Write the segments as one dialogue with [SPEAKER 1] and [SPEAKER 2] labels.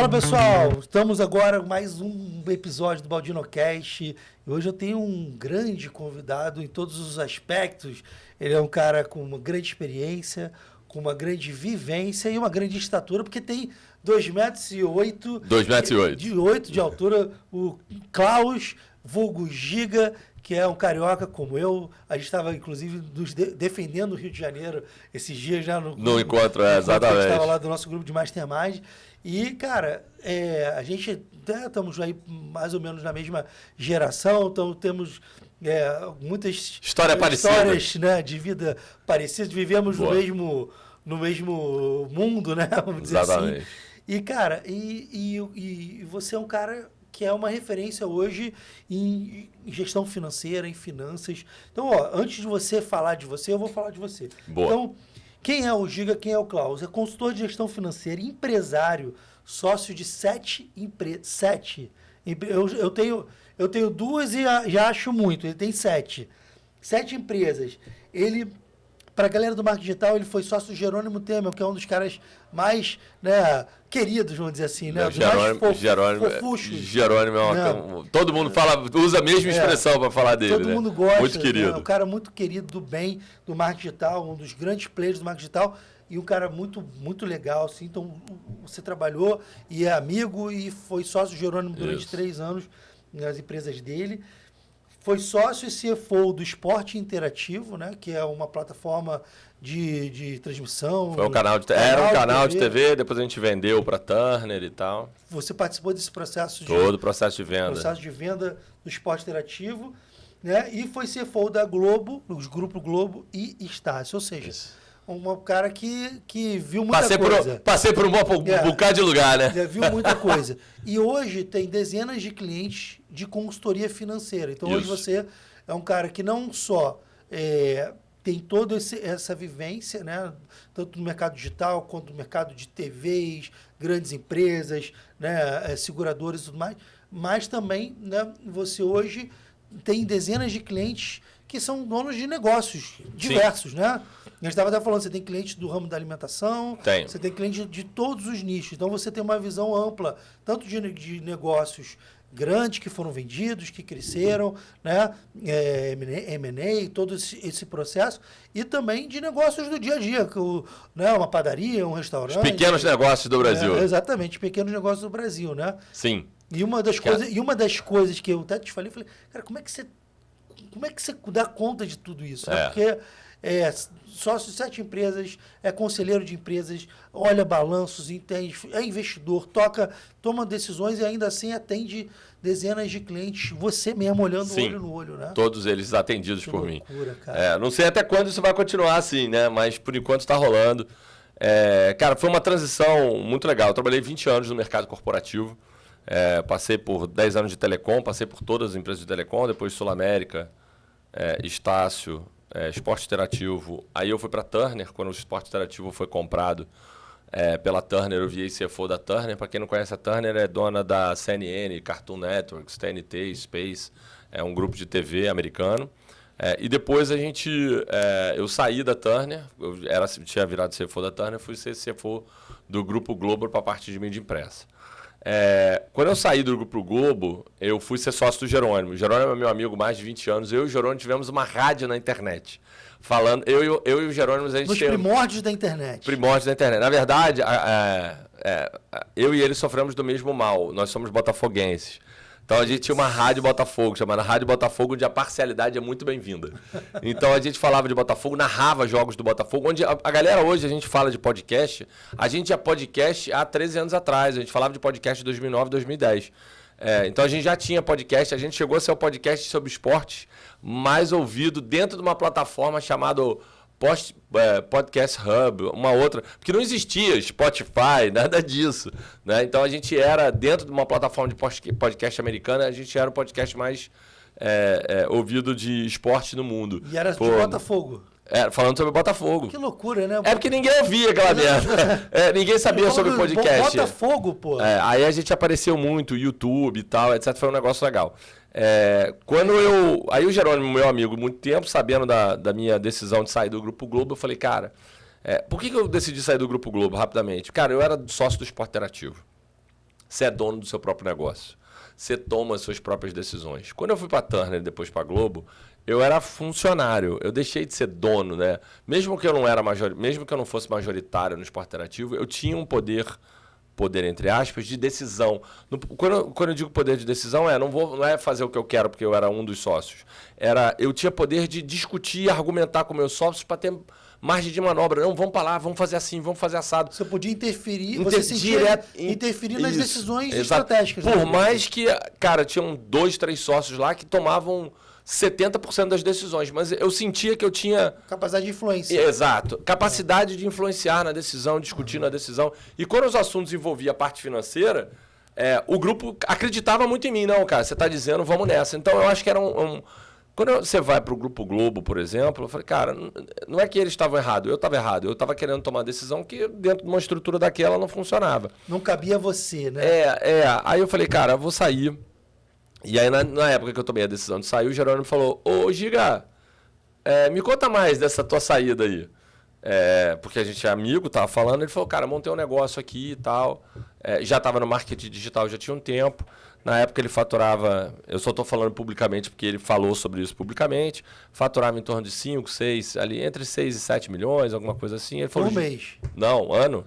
[SPEAKER 1] Fala pessoal, estamos agora com mais um episódio do BaldinoCast e hoje eu tenho um grande convidado em todos os aspectos. Ele é um cara com uma grande experiência, com uma grande vivência e uma grande estatura, porque tem 2,08 m de altura, o Klaus, vulgo Giga, que é um carioca como eu. A gente estava, inclusive, defendendo o Rio de Janeiro esses dias já no
[SPEAKER 2] encontro, exatamente.
[SPEAKER 1] A gente estava lá do nosso grupo de Mastermind. E, cara, a gente estamos aí mais ou menos na mesma geração, então temos muitas histórias, né, de vida parecidas, vivemos no mesmo mundo, né, vamos dizer
[SPEAKER 2] exatamente.
[SPEAKER 1] assim. E, cara, e você é um cara que é uma referência hoje em gestão financeira, em finanças. Então, antes de você falar de você, eu vou falar de você.
[SPEAKER 2] Boa.
[SPEAKER 1] Então, quem é o Giga, quem é o Klaus? É consultor de gestão financeira, empresário, sócio de 7 empresas. 7. Eu tenho 2 e já acho muito. Ele tem 7. 7 empresas. Ele, para a galera do marketing digital, ele foi sócio do Jerônimo Temer, que é um dos caras mais, né, queridos, vamos dizer assim, né?
[SPEAKER 2] Jerônimo é todo mundo usa a mesma expressão para falar dele.
[SPEAKER 1] Todo mundo gosta.
[SPEAKER 2] Muito querido.
[SPEAKER 1] É um cara muito querido do bem, do marketing digital, um dos grandes players do marketing digital e um cara muito, muito legal, assim. Então, você trabalhou e é amigo e foi sócio do Jerônimo durante 3 anos nas empresas dele. Foi sócio e CFO do Esporte Interativo, né? Que é uma plataforma de transmissão.
[SPEAKER 2] Foi um canal era um canal de TV, depois a gente vendeu para Turner e tal.
[SPEAKER 1] Você participou desse processo
[SPEAKER 2] Todo o processo de venda.
[SPEAKER 1] Processo de venda do Esporte Interativo, né? E foi CFO da Globo, dos Grupo Globo e Estácio. Ou seja, um cara que viu muita coisa.
[SPEAKER 2] Passei por um bocado de lugar, né?
[SPEAKER 1] Viu muita coisa. E hoje tem dezenas de clientes de consultoria financeira. Então, hoje você é um cara que não só tem toda essa vivência, né? Tanto no mercado digital quanto no mercado de TVs, grandes empresas, né? Seguradoras e tudo mais, mas também, né, você hoje tem dezenas de clientes que são donos de negócios diversos, né? A gente estava até falando, você tem clientes do ramo da alimentação, você tem clientes de todos os nichos. Então, você tem uma visão ampla, tanto de negócios grandes que foram vendidos, que cresceram, né? M&A, todo esse processo, e também de negócios do dia a dia, né? Uma padaria, um restaurante.
[SPEAKER 2] Os pequenos negócios do Brasil.
[SPEAKER 1] Exatamente, pequenos negócios do Brasil, né?
[SPEAKER 2] Sim.
[SPEAKER 1] E uma das coisas que eu até te falei, cara, como é que você dá conta de tudo isso? Né? Porque sócio de 7 empresas, é conselheiro de empresas, olha balanços, entende, é investidor, toma decisões e ainda assim atende dezenas de clientes, você mesmo olhando olho no olho, né?
[SPEAKER 2] Todos eles atendidos por mim.
[SPEAKER 1] Cara.
[SPEAKER 2] Não sei até quando isso vai continuar assim, né? Mas por enquanto está rolando. Cara, foi uma transição muito legal. Eu trabalhei 20 anos no mercado corporativo. Passei por 10 anos de telecom, passei por todas as empresas de telecom, depois Sul América, Estácio, Esporte Interativo. Aí eu fui para a Turner, quando o Esporte Interativo foi comprado pela Turner, eu virei CFO da Turner. Para quem não conhece, a Turner é dona da CNN, Cartoon Network, TNT, Space, é um grupo de TV americano. E depois eu saí da Turner, tinha virado CFO da Turner, fui ser CFO do Grupo Globo para a parte de mídia impressa. Quando eu saí do Grupo Globo, eu fui ser sócio do Jerônimo. O Jerônimo é meu amigo há mais de 20 anos. Eu e o Jerônimo tivemos uma rádio na internet. Falando, eu e o Jerônimo, a gente
[SPEAKER 1] nos primórdios da internet.
[SPEAKER 2] Primórdios da internet. Na verdade, eu e ele sofremos do mesmo mal. Nós somos botafoguenses. Então, a gente tinha uma rádio Botafogo, chamada Rádio Botafogo, onde a parcialidade é muito bem-vinda. Então, a gente falava de Botafogo, narrava jogos do Botafogo, onde a galera hoje, a gente fala de podcast, a gente é podcast há 13 anos atrás, a gente falava de podcast em 2009, 2010. Então, a gente já tinha podcast, a gente chegou a ser o podcast sobre esportes mais ouvido dentro de uma plataforma chamada Podcast Hub, uma outra, porque não existia Spotify, nada disso, né? Então a gente era, dentro de uma plataforma de podcast americana, a gente era o podcast mais ouvido de esporte no mundo.
[SPEAKER 1] E era de Botafogo.
[SPEAKER 2] Falando sobre Botafogo.
[SPEAKER 1] Que loucura, né?
[SPEAKER 2] Porque ninguém ouvia aquela merda. Ninguém sabia sobre podcast.
[SPEAKER 1] Botafogo, pô.
[SPEAKER 2] Aí a gente apareceu muito, YouTube e tal, etc. Foi um negócio legal. Aí o Jerônimo, meu amigo, muito tempo, sabendo da minha decisão de sair do Grupo Globo, eu falei, cara, por que eu decidi sair do Grupo Globo rapidamente? Cara, eu era sócio do Esporte Interativo. Você é dono do seu próprio negócio. Você toma as suas próprias decisões. Quando eu fui para a Turner e depois para a Globo, eu era funcionário. Eu deixei de ser dono, né? Mesmo que eu não fosse majoritário no esporte interativo, eu tinha um poder entre aspas, de decisão. Quando eu digo poder de decisão, não é fazer o que eu quero porque eu era um dos sócios. Eu tinha poder de discutir e argumentar com meus sócios para ter margem de manobra. Não, vamos para lá, vamos fazer assim, vamos fazer assado.
[SPEAKER 1] Você podia interferir, interferir nas decisões estratégicas.
[SPEAKER 2] Por mais que, cara, tinham 2, 3 sócios lá que tomavam 70% das decisões, mas eu sentia que eu tinha...
[SPEAKER 1] Capacidade de influência.
[SPEAKER 2] Exato. Capacidade de influenciar na decisão, discutir na decisão. E quando os assuntos envolviam a parte financeira, o grupo acreditava muito em mim. Não, cara, você está dizendo, vamos nessa. Então, eu acho que era Quando você vai para o Grupo Globo, por exemplo, eu falei, cara, não é que eles estavam errados, eu estava errado. Eu estava querendo tomar uma decisão que dentro de uma estrutura daquela não funcionava.
[SPEAKER 1] Não cabia a você, né?
[SPEAKER 2] Aí eu falei, cara, eu vou sair. E aí, na época que eu tomei a decisão de sair, o Jerônimo falou, ô, Giga, me conta mais dessa tua saída aí. Porque a gente é amigo, tava falando, ele falou, cara, montei um negócio aqui e tal. Já estava no marketing digital, já tinha um tempo. Na época ele faturava, eu só estou falando publicamente porque ele falou sobre isso publicamente, faturava em torno de 5, 6, ali entre 6 e 7 milhões, alguma coisa assim. Ele falou,
[SPEAKER 1] por mês?
[SPEAKER 2] Não, ano.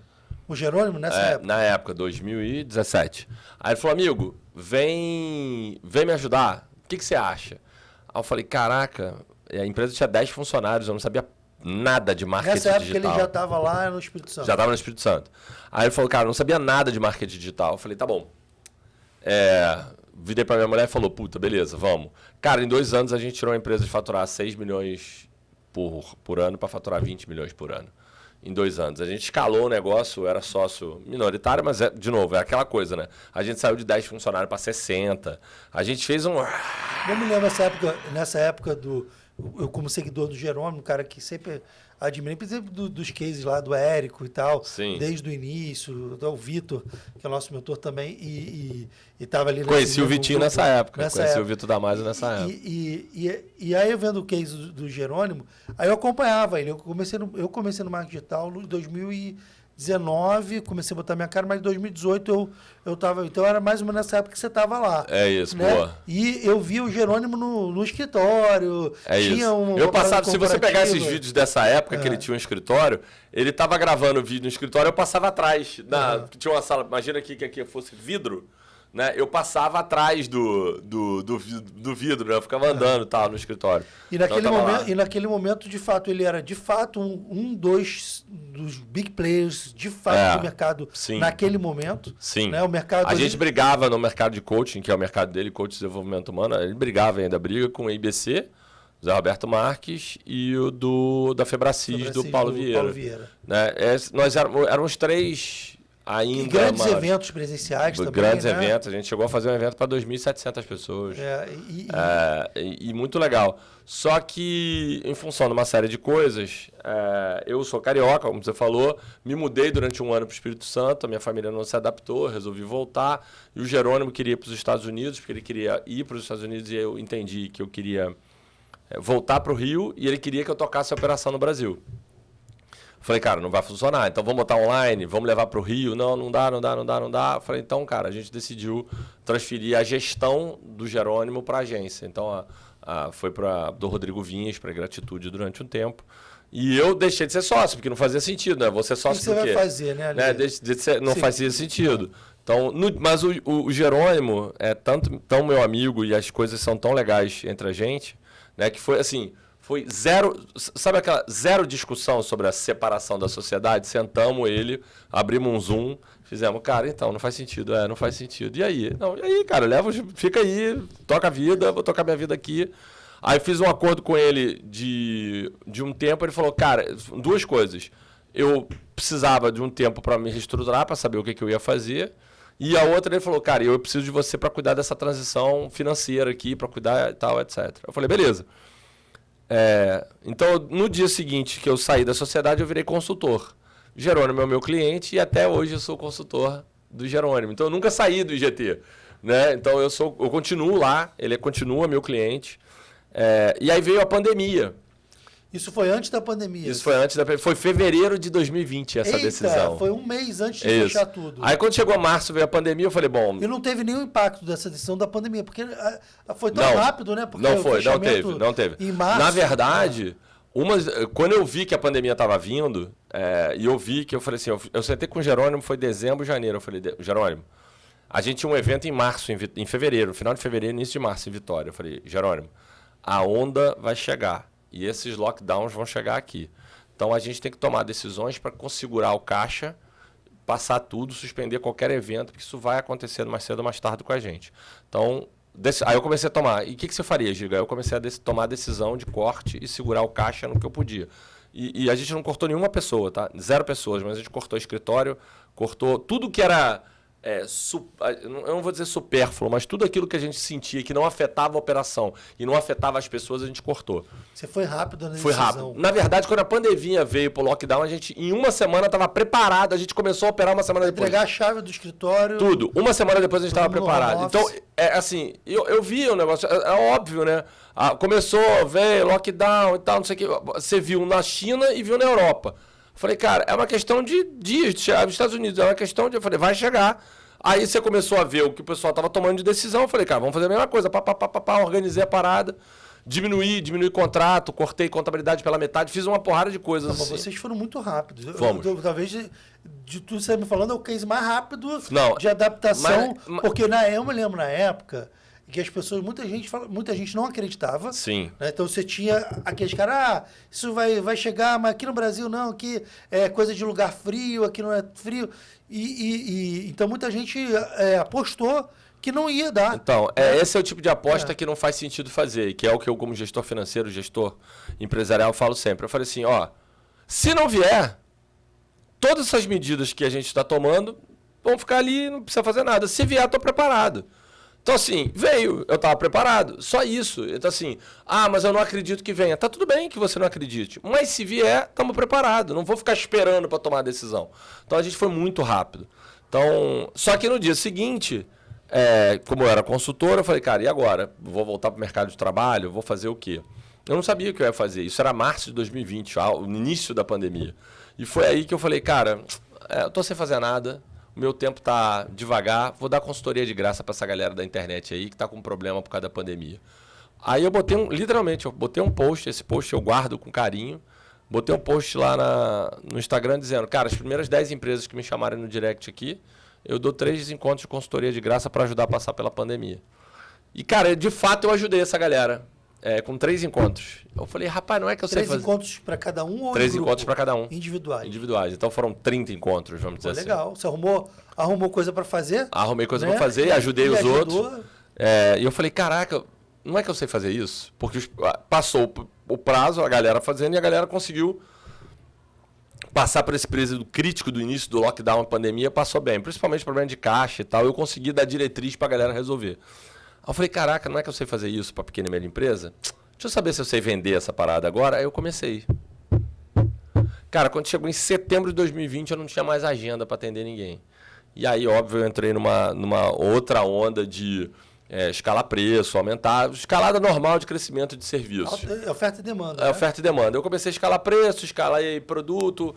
[SPEAKER 1] O Jerônimo nessa época?
[SPEAKER 2] Na época, 2017. Aí ele falou, amigo, vem me ajudar. O que você acha? Aí eu falei, caraca, a empresa tinha 10 funcionários, eu não sabia nada de marketing digital.
[SPEAKER 1] Nessa época ele já estava lá no Espírito Santo.
[SPEAKER 2] Já estava no Espírito Santo. Aí ele falou, cara, eu não sabia nada de marketing digital. Eu falei, tá bom. Virei para minha mulher e falou, puta, beleza, vamos. Cara, em 2 anos a gente tirou uma empresa de faturar 6 milhões por ano para faturar 20 milhões por ano. Em 2 anos. A gente escalou o negócio, era sócio minoritário, mas, de novo, é aquela coisa, né? A gente saiu de 10 funcionários para 60. A gente fez um...
[SPEAKER 1] Eu me lembro nessa época eu como seguidor do Jerônimo, um cara que sempre admirei, por exemplo, dos cases lá do Érico e tal,
[SPEAKER 2] Sim.
[SPEAKER 1] Desde o início, do Vitor, que é o nosso mentor também, e estava ali...
[SPEAKER 2] Conheci o Vitinho nessa época.
[SPEAKER 1] Conheci
[SPEAKER 2] o Vitor Damasio nessa época.
[SPEAKER 1] E aí, eu vendo o case do Jerônimo, aí eu acompanhava ele. Eu comecei no marketing digital em 2019, comecei a botar minha cara, mas em 2018 eu tava... Então era mais ou menos nessa época que você estava lá.
[SPEAKER 2] É isso,
[SPEAKER 1] né?
[SPEAKER 2] boa.
[SPEAKER 1] E eu vi o Jerônimo no escritório.
[SPEAKER 2] Tinha eu passava, se você pegar esses vídeos dessa época que ele tinha um escritório, ele estava gravando vídeo no escritório, eu passava atrás. Tinha uma sala, imagina que aqui fosse vidro. Né? Eu passava atrás do vidro, né? Eu ficava andando no escritório.
[SPEAKER 1] E naquele momento, de fato, ele era de fato dos big players de fato do mercado.
[SPEAKER 2] Sim.
[SPEAKER 1] Naquele momento.
[SPEAKER 2] Sim.
[SPEAKER 1] Né? O mercado
[SPEAKER 2] a gente brigava no mercado de coaching, que é o mercado dele, coach de desenvolvimento humano. Ele brigava ainda, briga com o IBC, Zé Roberto Marques, e o da Febracis, do Paulo Vieira. Né? Nós éramos 3... Ainda,
[SPEAKER 1] e grandes eventos presenciais também,
[SPEAKER 2] grandes eventos. A gente chegou a fazer um evento para 2.700 pessoas. E muito legal. Só que, em função de uma série de coisas, eu sou carioca, como você falou, me mudei durante um ano para o Espírito Santo, a minha família não se adaptou, resolvi voltar. E o Jerônimo queria ir para os Estados Unidos, porque ele queria ir para os Estados Unidos e eu entendi que eu queria voltar para o Rio e ele queria que eu tocasse a operação no Brasil. Falei, cara, não vai funcionar, então vamos botar online, vamos levar para o Rio. Não dá. Falei, então, cara, a gente decidiu transferir a gestão do Jerônimo para a agência. Então, foi do Rodrigo Vinhas para Gratitude durante um tempo. E eu deixei de ser sócio, porque não fazia sentido, né? Você sócio
[SPEAKER 1] do quê? O que você vai fazer, né?
[SPEAKER 2] Não fazia sentido. Então, mas o Jerônimo é tão meu amigo e as coisas são tão legais entre a gente, né? Que foi assim... Foi zero discussão sobre a separação da sociedade? Sentamos abrimos um Zoom, fizemos, cara, então, não faz sentido, não faz sentido. E aí? Não, e aí, cara, fica aí, toca a vida, vou tocar minha vida aqui. Aí fiz um acordo com ele de um tempo, ele falou, cara, 2 coisas. Eu precisava de um tempo para me reestruturar, para saber o que eu ia fazer. E a outra, ele falou, cara, eu preciso de você para cuidar dessa transição financeira aqui, para cuidar e tal, etc. Eu falei, beleza. Então, no dia seguinte que eu saí da sociedade, eu virei consultor. Jerônimo é o meu cliente e até hoje eu sou consultor do Jerônimo. Então, eu nunca saí do IGT. Né? Então, eu continuo lá, ele continua meu cliente. E aí veio a pandemia.
[SPEAKER 1] Isso foi antes da pandemia?
[SPEAKER 2] Isso foi antes da pandemia. Foi fevereiro de 2020 essa decisão.
[SPEAKER 1] Foi um mês antes de fechar tudo.
[SPEAKER 2] Aí quando chegou março, veio a pandemia, eu falei, bom...
[SPEAKER 1] E não teve nenhum impacto dessa decisão da pandemia, porque foi tão rápido, né? Porque
[SPEAKER 2] não teve.
[SPEAKER 1] Em março,
[SPEAKER 2] na verdade, quando eu vi que a pandemia estava vindo, e eu vi que eu falei assim, eu sentei com o Jerônimo, foi dezembro, janeiro, eu falei, Jerônimo, a gente tinha um evento em março, em fevereiro, final de fevereiro, início de março, em Vitória. Eu falei, Jerônimo, a onda vai chegar. E esses lockdowns vão chegar aqui. Então, a gente tem que tomar decisões para segurar o caixa, passar tudo, suspender qualquer evento, porque isso vai acontecer mais cedo ou mais tarde com a gente. Então, aí eu comecei a tomar. E o que você faria, Giga? Eu comecei a tomar a decisão de corte e segurar o caixa no que eu podia. E a gente não cortou nenhuma pessoa, tá? 0 pessoas, mas a gente cortou escritório, cortou tudo que era... eu não vou dizer supérfluo, mas tudo aquilo que a gente sentia que não afetava a operação e não afetava as pessoas, a gente cortou.
[SPEAKER 1] Você foi rápido na decisão.
[SPEAKER 2] Foi rápido. Na verdade, quando a pandemia veio pro lockdown, a gente, em uma semana, estava preparado. A gente começou a operar uma semana depois.
[SPEAKER 1] Entregar a chave do escritório.
[SPEAKER 2] Tudo. Uma semana depois a gente estava preparado. Então, assim, eu vi o negócio, é óbvio, né? Começou, veio, lockdown e tal, não sei o que. Você viu na China e viu na Europa. Falei, cara, é uma questão de dias de chegar nos Estados Unidos. É uma questão de... Eu falei, vai chegar. Aí você começou a ver o que o pessoal estava tomando de decisão. Eu falei, cara, vamos fazer a mesma coisa. Organizei a parada. Diminuí contrato, cortei contabilidade pela metade. Fiz uma porrada de coisas assim.
[SPEAKER 1] Vocês foram muito rápidos.
[SPEAKER 2] Fomos.
[SPEAKER 1] Talvez de tudo que você está me falando, é o case mais rápido de adaptação. Porque eu me lembro na época... que as pessoas, muita gente não acreditava.
[SPEAKER 2] Sim.
[SPEAKER 1] Né? Então você tinha aqueles caras, isso vai chegar, mas aqui no Brasil não, aqui é coisa de lugar frio, aqui não é frio. Então muita gente apostou que não ia dar.
[SPEAKER 2] Então, esse é o tipo de aposta que não faz sentido fazer, que é o que eu, como gestor financeiro, gestor empresarial, falo sempre. Eu falei assim, se não vier, todas essas medidas que a gente está tomando vão ficar ali, não precisa fazer nada. Se vier, estou preparado. Então, assim, veio, eu estava preparado, só isso. Então, assim, mas eu não acredito que venha. Tá tudo bem que você não acredite, mas se vier, estamos preparados. Não vou ficar esperando para tomar a decisão. Então, a gente foi muito rápido. Então, só que no dia seguinte, como eu era consultor, eu falei, cara, e agora? Vou voltar para o mercado de trabalho? Vou fazer o quê? Eu não sabia o que eu ia fazer. Isso era março de 2020, o início da pandemia. E foi aí que eu falei, cara, eu estou sem fazer nada. Meu tempo tá devagar, vou dar consultoria de graça para essa galera da internet aí que tá com problema por causa da pandemia. Aí eu botei literalmente, eu botei um post, esse post eu guardo com carinho, botei um post lá no Instagram dizendo, cara, as primeiras 10 empresas que me chamarem no direct aqui, eu dou 3 encontros de consultoria de graça para ajudar a passar pela pandemia. E, cara, de fato eu ajudei essa galera. Com 3 encontros. Eu falei, rapaz, não é que eu sei fazer...
[SPEAKER 1] 3 encontros para cada um ou
[SPEAKER 2] 3 encontros para cada um.
[SPEAKER 1] Individuais.
[SPEAKER 2] Então foram 30 encontros, vamos dizer
[SPEAKER 1] legal. Assim. Você arrumou coisa para fazer?
[SPEAKER 2] Arrumei coisa para fazer, ajudei os outros. E eu falei, caraca, não é que eu sei fazer isso? Porque passou o prazo, a galera fazendo, e a galera conseguiu passar por esse período crítico do início do lockdown, a pandemia, passou bem. Principalmente problema de caixa e tal, eu consegui dar diretriz para a galera resolver. Aí eu falei, caraca, não é que eu sei fazer isso para pequena e média empresa? Deixa eu saber se eu sei vender essa parada agora. Aí eu comecei. Cara, quando chegou em setembro de 2020, eu não tinha mais agenda para atender ninguém. E aí, óbvio, eu entrei numa outra onda de escalar preço, aumentar, escalada normal de crescimento de serviços.
[SPEAKER 1] Oferta e demanda.
[SPEAKER 2] Oferta e demanda. Eu comecei a escalar preço, escalei produto,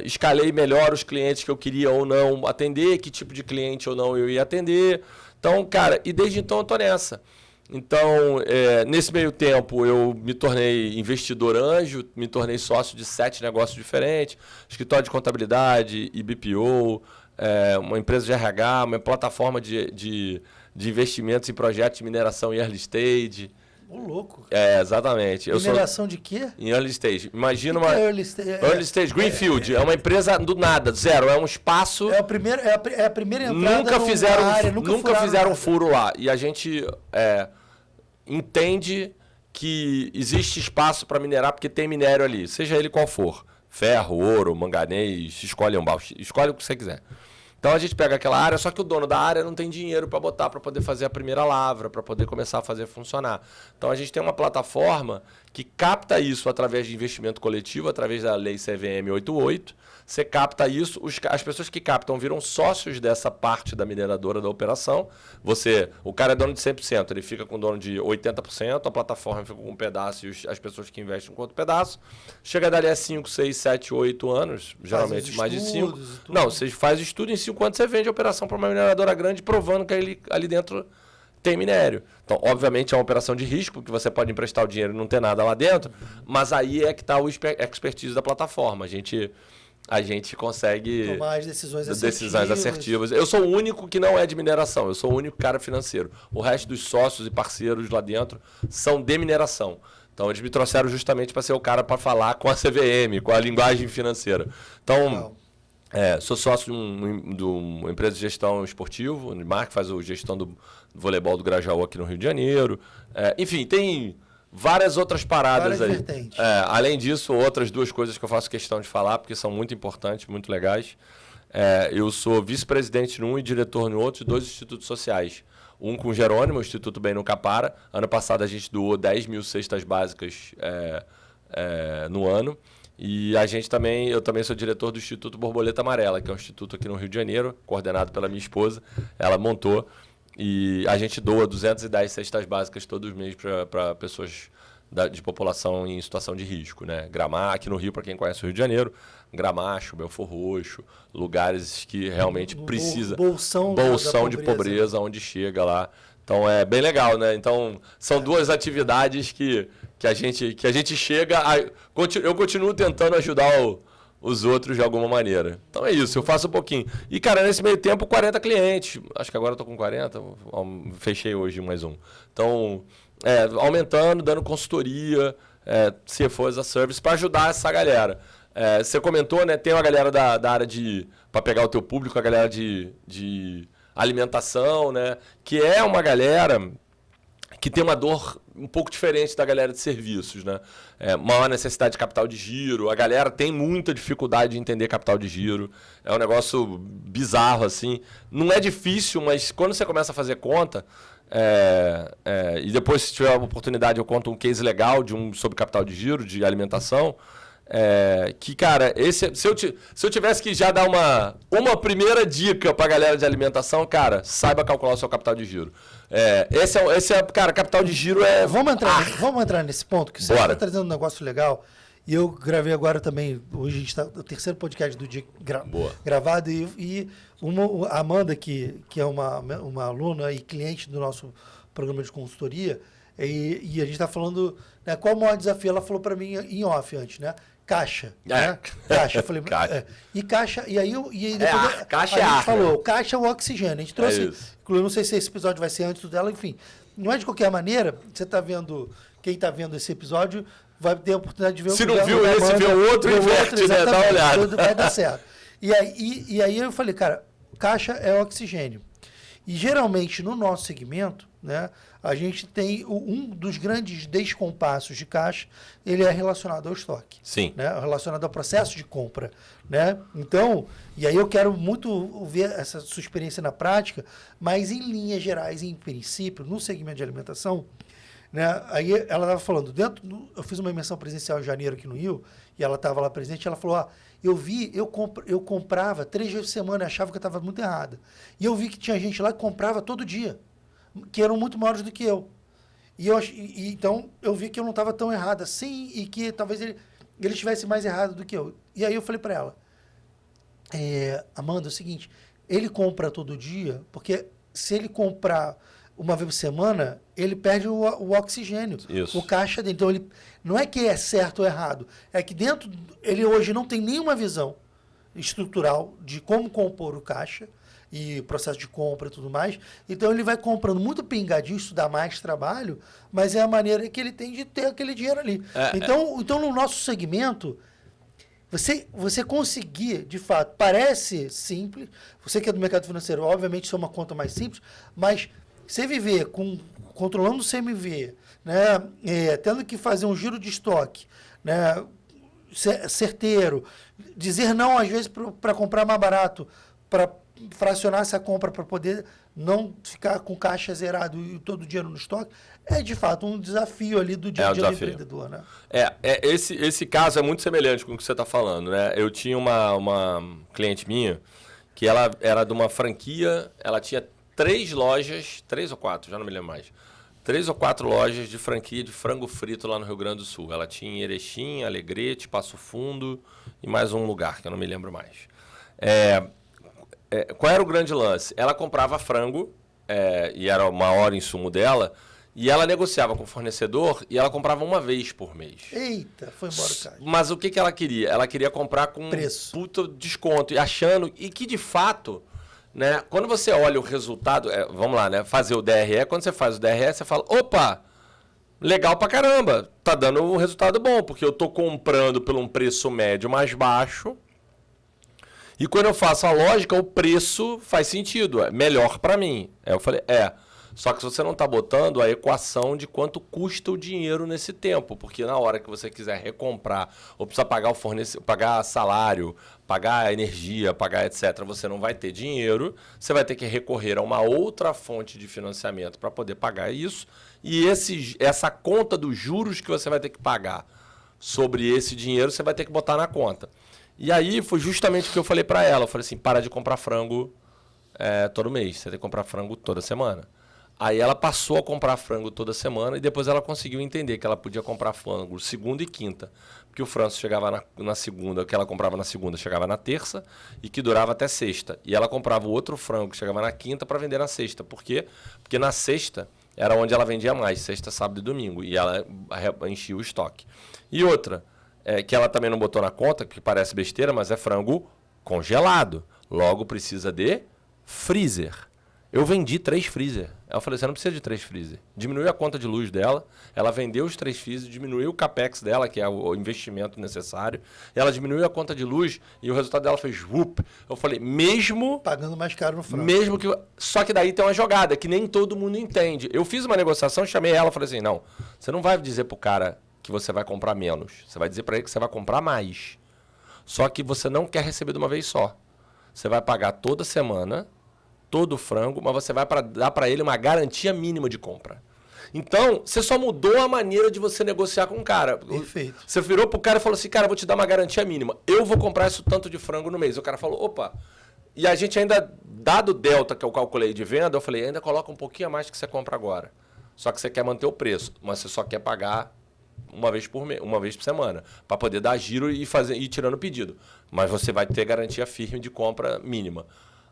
[SPEAKER 2] escalei melhor os clientes que eu queria ou não atender, que tipo de cliente ou não eu ia atender. Então, cara, e desde então eu tô nessa. Então, nesse meio tempo, eu me tornei investidor anjo, me tornei sócio de 7 negócios diferentes, escritório de contabilidade, BPO, uma empresa de RH, uma plataforma de investimentos em projetos de mineração em early stage.
[SPEAKER 1] Ô, louco.
[SPEAKER 2] Exatamente.
[SPEAKER 1] Mineração de quê?
[SPEAKER 2] Em early stage. Imagina
[SPEAKER 1] uma...
[SPEAKER 2] Early stage, Greenfield. É uma empresa do nada, zero. É um espaço...
[SPEAKER 1] É a primeira entrada
[SPEAKER 2] nunca fizeram um furo lá. E a gente entende que existe espaço para minerar, porque tem minério ali, seja ele qual for. Ferro, ouro, manganês, escolhe um bauxite, escolhe o que você quiser. Então a gente pega aquela área, só que o dono da área não tem dinheiro para botar para poder fazer a primeira lavra, para poder começar a fazer funcionar. Então a gente tem uma plataforma que capta isso através de investimento coletivo, através da lei CVM 88. Você capta isso, as pessoas que captam viram sócios dessa parte da mineradora da operação. O cara é dono de 100%, ele fica com dono de 80%, a plataforma fica com um pedaço e as pessoas que investem com outro pedaço. Chega dali a 5, 6, 7, 8 anos, geralmente mais de 5. Não, você faz estudo, em 5 anos você vende a operação para uma mineradora grande, provando que ali dentro tem minério. Então, obviamente, é uma operação de risco, porque você pode emprestar o dinheiro e não ter nada lá dentro, mas aí é que está o expertise da plataforma. A gente consegue
[SPEAKER 1] tomar as decisões
[SPEAKER 2] assertivas. Eu sou o único que não é de mineração, eu sou o único cara financeiro. O resto dos sócios e parceiros lá dentro são de mineração. Então, eles me trouxeram justamente para ser o cara para falar com a CVM, com a linguagem financeira. Então, sou sócio de uma empresa de gestão esportivo, o Mark faz a gestão do voleibol do Grajaú aqui no Rio de Janeiro. Enfim, tem várias outras paradas aí. Além disso, outras 2 coisas que eu faço questão de falar, porque são muito importantes, muito legais. Eu sou vice-presidente num e diretor no outro de 2 institutos sociais. Um com o Jerônimo, o Instituto Bem no Capara. Ano passado a gente doou 10 mil cestas básicas no ano. E eu também sou diretor do Instituto Borboleta Amarela, que é um instituto aqui no Rio de Janeiro, coordenado pela minha esposa. Ela montou. E a gente doa 210 cestas básicas todos os meses para pessoas de população em situação de risco, né? Gramacho, aqui no Rio, para quem conhece o Rio de Janeiro, Gramacho, Belfor Roxo, lugares que realmente precisa.
[SPEAKER 1] Bolsão
[SPEAKER 2] de pobreza, onde chega lá. Então é bem legal, né? Então são 2 atividades que a gente chega. Eu continuo tentando ajudar os outros de alguma maneira. Então é isso, eu faço um pouquinho. E, cara, nesse meio tempo, 40 clientes. Acho que agora eu tô com 40, fechei hoje mais um. Então, aumentando, dando consultoria, CFO as a Service, para ajudar essa galera. Você comentou, né? Tem uma galera da área para pegar o teu público, a galera de alimentação, né? Que é uma galera que tem uma dor um pouco diferente da galera de serviços, né? Maior necessidade de capital de giro. A galera tem muita dificuldade de entender capital de giro. É um negócio bizarro, assim. Não é difícil, mas quando você começa a fazer conta, e depois, se tiver a oportunidade, eu conto um case legal sobre capital de giro, de alimentação. Que, cara, se eu tivesse que já dar uma primeira dica pra galera de alimentação, cara, saiba calcular o seu capital de giro. Cara, capital de giro é...
[SPEAKER 1] Vamos entrar nesse ponto, que você está trazendo um negócio legal. E eu gravei agora também, hoje a gente está no 3º podcast do dia gravado, e a Amanda, que é uma aluna e cliente do nosso programa de consultoria, e a gente está falando, né, qual o maior desafio? Ela falou para mim em off antes, né? Caixa. Né? Caixa. Eu falei,
[SPEAKER 2] caixa.
[SPEAKER 1] E caixa, e aí depois
[SPEAKER 2] caixa
[SPEAKER 1] a
[SPEAKER 2] ar,
[SPEAKER 1] gente falou,
[SPEAKER 2] né?
[SPEAKER 1] Caixa é o oxigênio. A gente trouxe, inclusive, não sei se esse episódio vai ser antes dela, enfim. Não é de qualquer maneira, você está vendo, quem está vendo esse episódio vai ter a oportunidade de ver
[SPEAKER 2] Se não viu esse, vê o outro, inverte, né? Dá uma olhada.
[SPEAKER 1] Vai dar certo. E aí eu falei, cara, caixa é oxigênio. E geralmente no nosso segmento, né, a gente tem um dos grandes descompassos de caixa, ele é relacionado ao estoque.
[SPEAKER 2] Sim.
[SPEAKER 1] Né, relacionado ao processo de compra. Né? Então, e aí eu quero muito ver essa sua experiência na prática, mas em linhas gerais, em princípio, no segmento de alimentação, né, aí ela estava falando, eu fiz uma imersão presencial em janeiro aqui no Rio, e ela estava lá presente, e ela falou, eu comprava 3 vezes por semana, achava que eu estava muito errada. E eu vi que tinha gente lá que comprava todo dia, que eram muito maiores do que eu. Então, eu vi que eu não estava tão errada assim, e que talvez ele estivesse mais errado do que eu. E aí eu falei para ela, Amanda, é o seguinte, ele compra todo dia, porque se ele comprar uma vez por semana, ele perde o oxigênio,
[SPEAKER 2] Isso.
[SPEAKER 1] o caixa dele. Então, ele não é que é certo ou errado, é que dentro, ele hoje não tem nenhuma visão estrutural de como compor o caixa e processo de compra e tudo mais. Então, ele vai comprando muito pingadinho, isso dá mais trabalho, mas é a maneira que ele tem de ter aquele dinheiro ali. Então, no nosso segmento, você conseguir, de fato, parece simples, você que é do mercado financeiro, obviamente isso é uma conta mais simples, mas você viver controlando o CMV, né, tendo que fazer um giro de estoque, né, certeiro, dizer não às vezes para comprar mais barato, para fracionar essa compra para poder não ficar com caixa zerado e todo o dinheiro no estoque, é de fato um desafio ali do dia a dia do empreendedor, né?
[SPEAKER 2] Esse caso é muito semelhante com o que você está falando, né? Eu tinha uma cliente minha que ela era de uma franquia, ela tinha 3 lojas, 3 ou 4, já não me lembro mais. 3 ou 4 lojas de franquia de frango frito lá no Rio Grande do Sul. Ela tinha em Erechim, Alegrete, Passo Fundo e mais um lugar que eu não me lembro mais. Qual era o grande lance? Ela comprava frango, e era o maior insumo dela, e ela negociava com o fornecedor e ela comprava uma vez por mês.
[SPEAKER 1] Eita, foi embora o cara.
[SPEAKER 2] Mas o que ela queria? Ela queria comprar com
[SPEAKER 1] preço.
[SPEAKER 2] Puta desconto, e achando, e que de fato, né, quando você olha o resultado, vamos lá, né, fazer o DRE, quando você faz o DRE, você fala, opa, legal pra caramba, tá dando um resultado bom, porque eu tô comprando por um preço médio mais baixo, e quando eu faço a lógica, o preço faz sentido, é melhor para mim. Aí eu falei, só que você não está botando a equação de quanto custa o dinheiro nesse tempo, porque na hora que você quiser recomprar, ou precisa pagar o fornecedor, pagar salário, pagar energia, pagar etc., você não vai ter dinheiro, você vai ter que recorrer a uma outra fonte de financiamento para poder pagar isso, e essa conta dos juros que você vai ter que pagar sobre esse dinheiro, você vai ter que botar na conta. E aí foi justamente o que eu falei para ela. Eu falei assim, para de comprar frango todo mês. Você tem que comprar frango toda semana. Aí ela passou a comprar frango toda semana e depois ela conseguiu entender que ela podia comprar frango segunda e quinta. Porque o frango chegava na segunda, o que ela comprava na segunda chegava na terça e que durava até sexta. E ela comprava o outro frango que chegava na quinta para vender na sexta. Por quê? Porque na sexta era onde ela vendia mais, sexta, sábado e domingo. E ela enchia o estoque. E outra... que ela também não botou na conta, que parece besteira, mas é frango congelado. Logo precisa de freezer. Eu vendi 3 freezer. Ela falou, você não precisa de 3 freezer. Diminuiu a conta de luz dela, ela vendeu os 3 freezer, diminuiu o capex dela, que é o investimento necessário. Ela diminuiu a conta de luz e o resultado dela fez whoop. Eu falei, mesmo...
[SPEAKER 1] Pagando mais caro no frango.
[SPEAKER 2] Mesmo que... Só que daí tem uma jogada que nem todo mundo entende. Eu fiz uma negociação, chamei ela e falei assim, não, você não vai dizer pro cara... que você vai comprar menos. Você vai dizer para ele que você vai comprar mais. Só que você não quer receber de uma vez só. Você vai pagar toda semana, todo o frango, mas você vai dar para ele uma garantia mínima de compra. Então, você só mudou a maneira de você negociar com o cara.
[SPEAKER 1] Perfeito.
[SPEAKER 2] Você virou pro cara e falou assim, cara, eu vou te dar uma garantia mínima. Eu vou comprar isso tanto de frango no mês. O cara falou, opa. E a gente ainda, dado o delta que eu calculei de venda, eu falei, ainda coloca um pouquinho a mais que você compra agora. Só que você quer manter o preço, mas você só quer pagar uma vez por semana, para poder dar giro e ir tirando o pedido. Mas você vai ter garantia firme de compra mínima.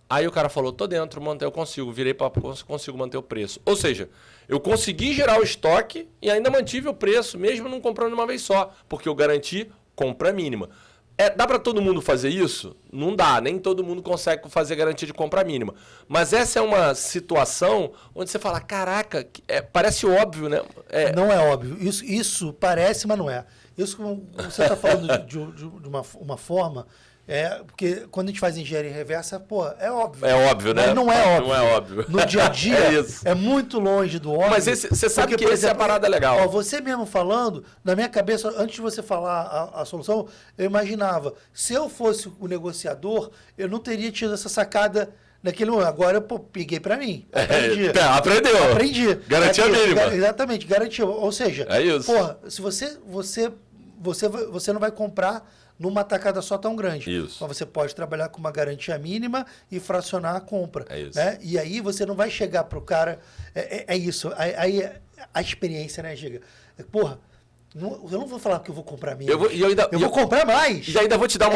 [SPEAKER 2] Aí o cara falou, tô dentro, eu consigo, virei para consigo manter o preço. Ou seja, eu consegui gerar o estoque e ainda mantive o preço, mesmo não comprando uma vez só, porque eu garanti compra mínima. Dá para todo mundo fazer isso? Não dá, nem todo mundo consegue fazer garantia de compra mínima. Mas essa é uma situação onde você fala, caraca, parece óbvio, né?
[SPEAKER 1] Não é óbvio. Isso parece, mas não é. Isso como você está falando de uma forma... porque quando a gente faz engenharia reversa, é óbvio.
[SPEAKER 2] É óbvio, né?
[SPEAKER 1] Mas não é óbvio.
[SPEAKER 2] Não é óbvio.
[SPEAKER 1] No dia a dia, é muito longe do óbvio.
[SPEAKER 2] Mas você sabe que essa é a parada legal.
[SPEAKER 1] Você mesmo falando, na minha cabeça, antes de você falar a solução, eu imaginava, se eu fosse o negociador, eu não teria tido essa sacada naquele momento. Agora eu peguei para mim. Aprendi.
[SPEAKER 2] Aprendeu.
[SPEAKER 1] Aprendi.
[SPEAKER 2] Garantia mínima.
[SPEAKER 1] Exatamente, garantia. Ou seja,
[SPEAKER 2] isso.
[SPEAKER 1] Se você não vai comprar numa tacada só tão grande.
[SPEAKER 2] Isso.
[SPEAKER 1] Mas você pode trabalhar com uma garantia mínima e fracionar a compra.
[SPEAKER 2] É isso.
[SPEAKER 1] Né? E aí você não vai chegar para o cara... É isso. Aí a experiência, né, Giga? Eu não vou falar que eu vou comprar menos. Eu vou comprar mais.
[SPEAKER 2] E ainda vou te dar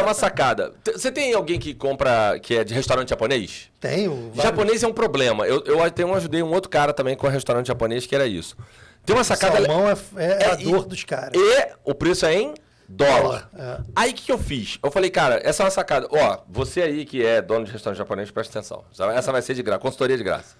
[SPEAKER 2] uma sacada. Você tem alguém que compra, que é de restaurante japonês?
[SPEAKER 1] Tenho.
[SPEAKER 2] Japonês é um problema. Eu ajudei um outro cara também com restaurante japonês, que era isso. Tem uma sacada...
[SPEAKER 1] O salmão é a dor dos caras.
[SPEAKER 2] E o preço é em dólar.
[SPEAKER 1] É.
[SPEAKER 2] Aí o que eu fiz? Eu falei, cara, essa é uma sacada. Você aí que é dono de restaurante japonês, presta atenção. Essa vai ser de graça, consultoria de graça.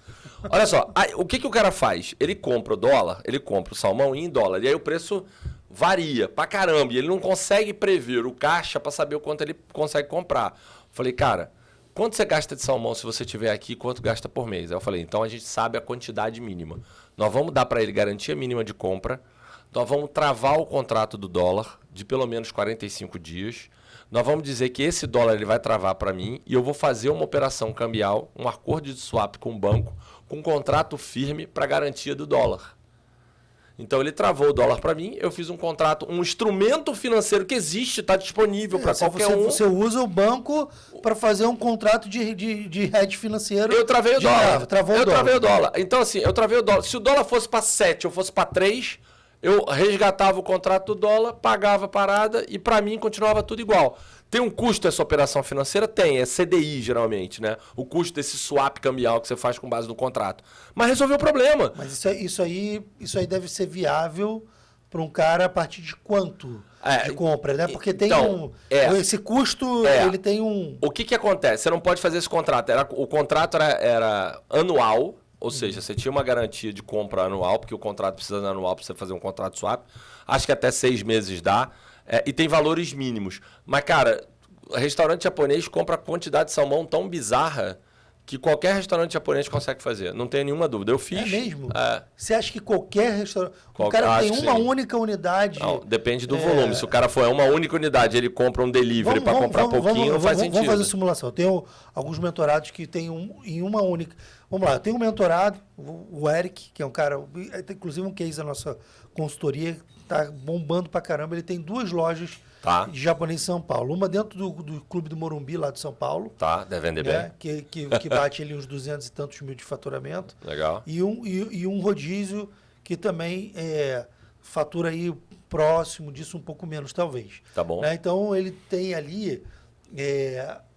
[SPEAKER 2] Olha só, o que o cara faz? Ele compra o dólar, ele compra o salmão em dólar. E aí o preço varia pra caramba. E ele não consegue prever o caixa pra saber o quanto ele consegue comprar. Eu falei, cara, quanto você gasta de salmão se você estiver aqui? Quanto gasta por mês? Aí eu falei, então a gente sabe a quantidade mínima. Nós vamos dar para ele garantia mínima de compra. Nós vamos travar o contrato do dólar de pelo menos 45 dias. nós vamos dizer que esse dólar ele vai travar para mim e eu vou fazer uma operação cambial, um acordo de swap com o banco, com um contrato firme para garantia do dólar. Então ele travou o dólar para mim, eu fiz um contrato, um instrumento financeiro que existe, está disponível para qualquer um.
[SPEAKER 1] Você usa o banco para fazer um contrato de hedge financeiro.
[SPEAKER 2] Eu travei o dólar.
[SPEAKER 1] Travei
[SPEAKER 2] o dólar. Então assim, eu travei o dólar. Se o dólar fosse para 7 ou fosse para 3, eu resgatava o contrato do dólar, pagava a parada e para mim continuava tudo igual. Tem um custo essa operação financeira? Tem, é CDI geralmente, né? O custo desse swap cambial que você faz com base no contrato. Mas resolveu o problema.
[SPEAKER 1] Mas isso aí deve ser viável para um cara a partir de quanto de compra, né? Porque tem esse custo, ele tem um...
[SPEAKER 2] O que acontece? Você não pode fazer esse contrato. O contrato era anual, ou seja, você tinha uma garantia de compra anual, porque o contrato precisa de anual para você fazer um contrato swap. Acho que até 6 meses dá. E tem valores mínimos. Mas, cara, restaurante japonês compra quantidade de salmão tão bizarra que qualquer restaurante japonês consegue fazer. Não tenho nenhuma dúvida. Eu fiz.
[SPEAKER 1] É mesmo? Você acha que qualquer restaurante... O cara tem uma única unidade...
[SPEAKER 2] Não, depende do volume. Se o cara for uma única unidade, ele compra um delivery para comprar pouquinho, não faz sentido.
[SPEAKER 1] Vamos fazer simulação. Eu tenho alguns mentorados que tem em uma única... Vamos lá, eu tenho um mentorado, o Eric, que é um cara... Inclusive um case da nossa consultoria, tá bombando pra caramba. Ele tem 2 lojas de japonês em São Paulo. Uma dentro do Clube do Morumbi, lá de São Paulo.
[SPEAKER 2] Tá, deve vender bem.
[SPEAKER 1] Que bate ali uns 200 e tantos mil de faturamento.
[SPEAKER 2] Legal.
[SPEAKER 1] E um rodízio que também fatura aí próximo disso, um pouco menos, talvez.
[SPEAKER 2] Tá bom.
[SPEAKER 1] Né? Então, ele tem ali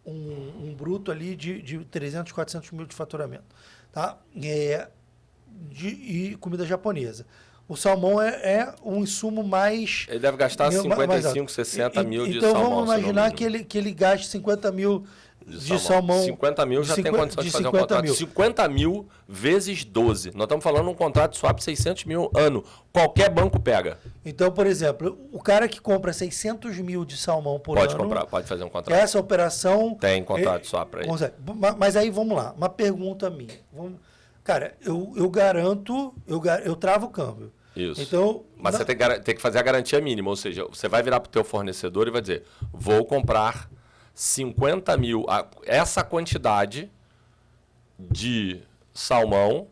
[SPEAKER 1] um bruto ali de 300, 400 mil de faturamento. Tá? E comida japonesa. O salmão é um insumo mais...
[SPEAKER 2] Ele deve gastar 55, 60 mil de salmão.
[SPEAKER 1] Então, vamos imaginar que ele gaste 50 mil de salmão.
[SPEAKER 2] 50 mil já tem condição de fazer um contrato. 50 mil vezes 12. Nós estamos falando de um contrato de swap 600 mil ano. Qualquer banco pega.
[SPEAKER 1] Então, por exemplo, o cara que compra 600 mil de salmão por ano...
[SPEAKER 2] Pode comprar, pode fazer um contrato.
[SPEAKER 1] Essa operação...
[SPEAKER 2] Tem contrato de swap para ele.
[SPEAKER 1] Mas aí, vamos lá. Uma pergunta minha. Cara, eu garanto... Eu travo o câmbio.
[SPEAKER 2] Isso.
[SPEAKER 1] Então,
[SPEAKER 2] mas você tem que fazer a garantia mínima. Ou seja, você vai virar para o teu fornecedor e vai dizer, vou comprar 50 mil, essa quantidade de salmão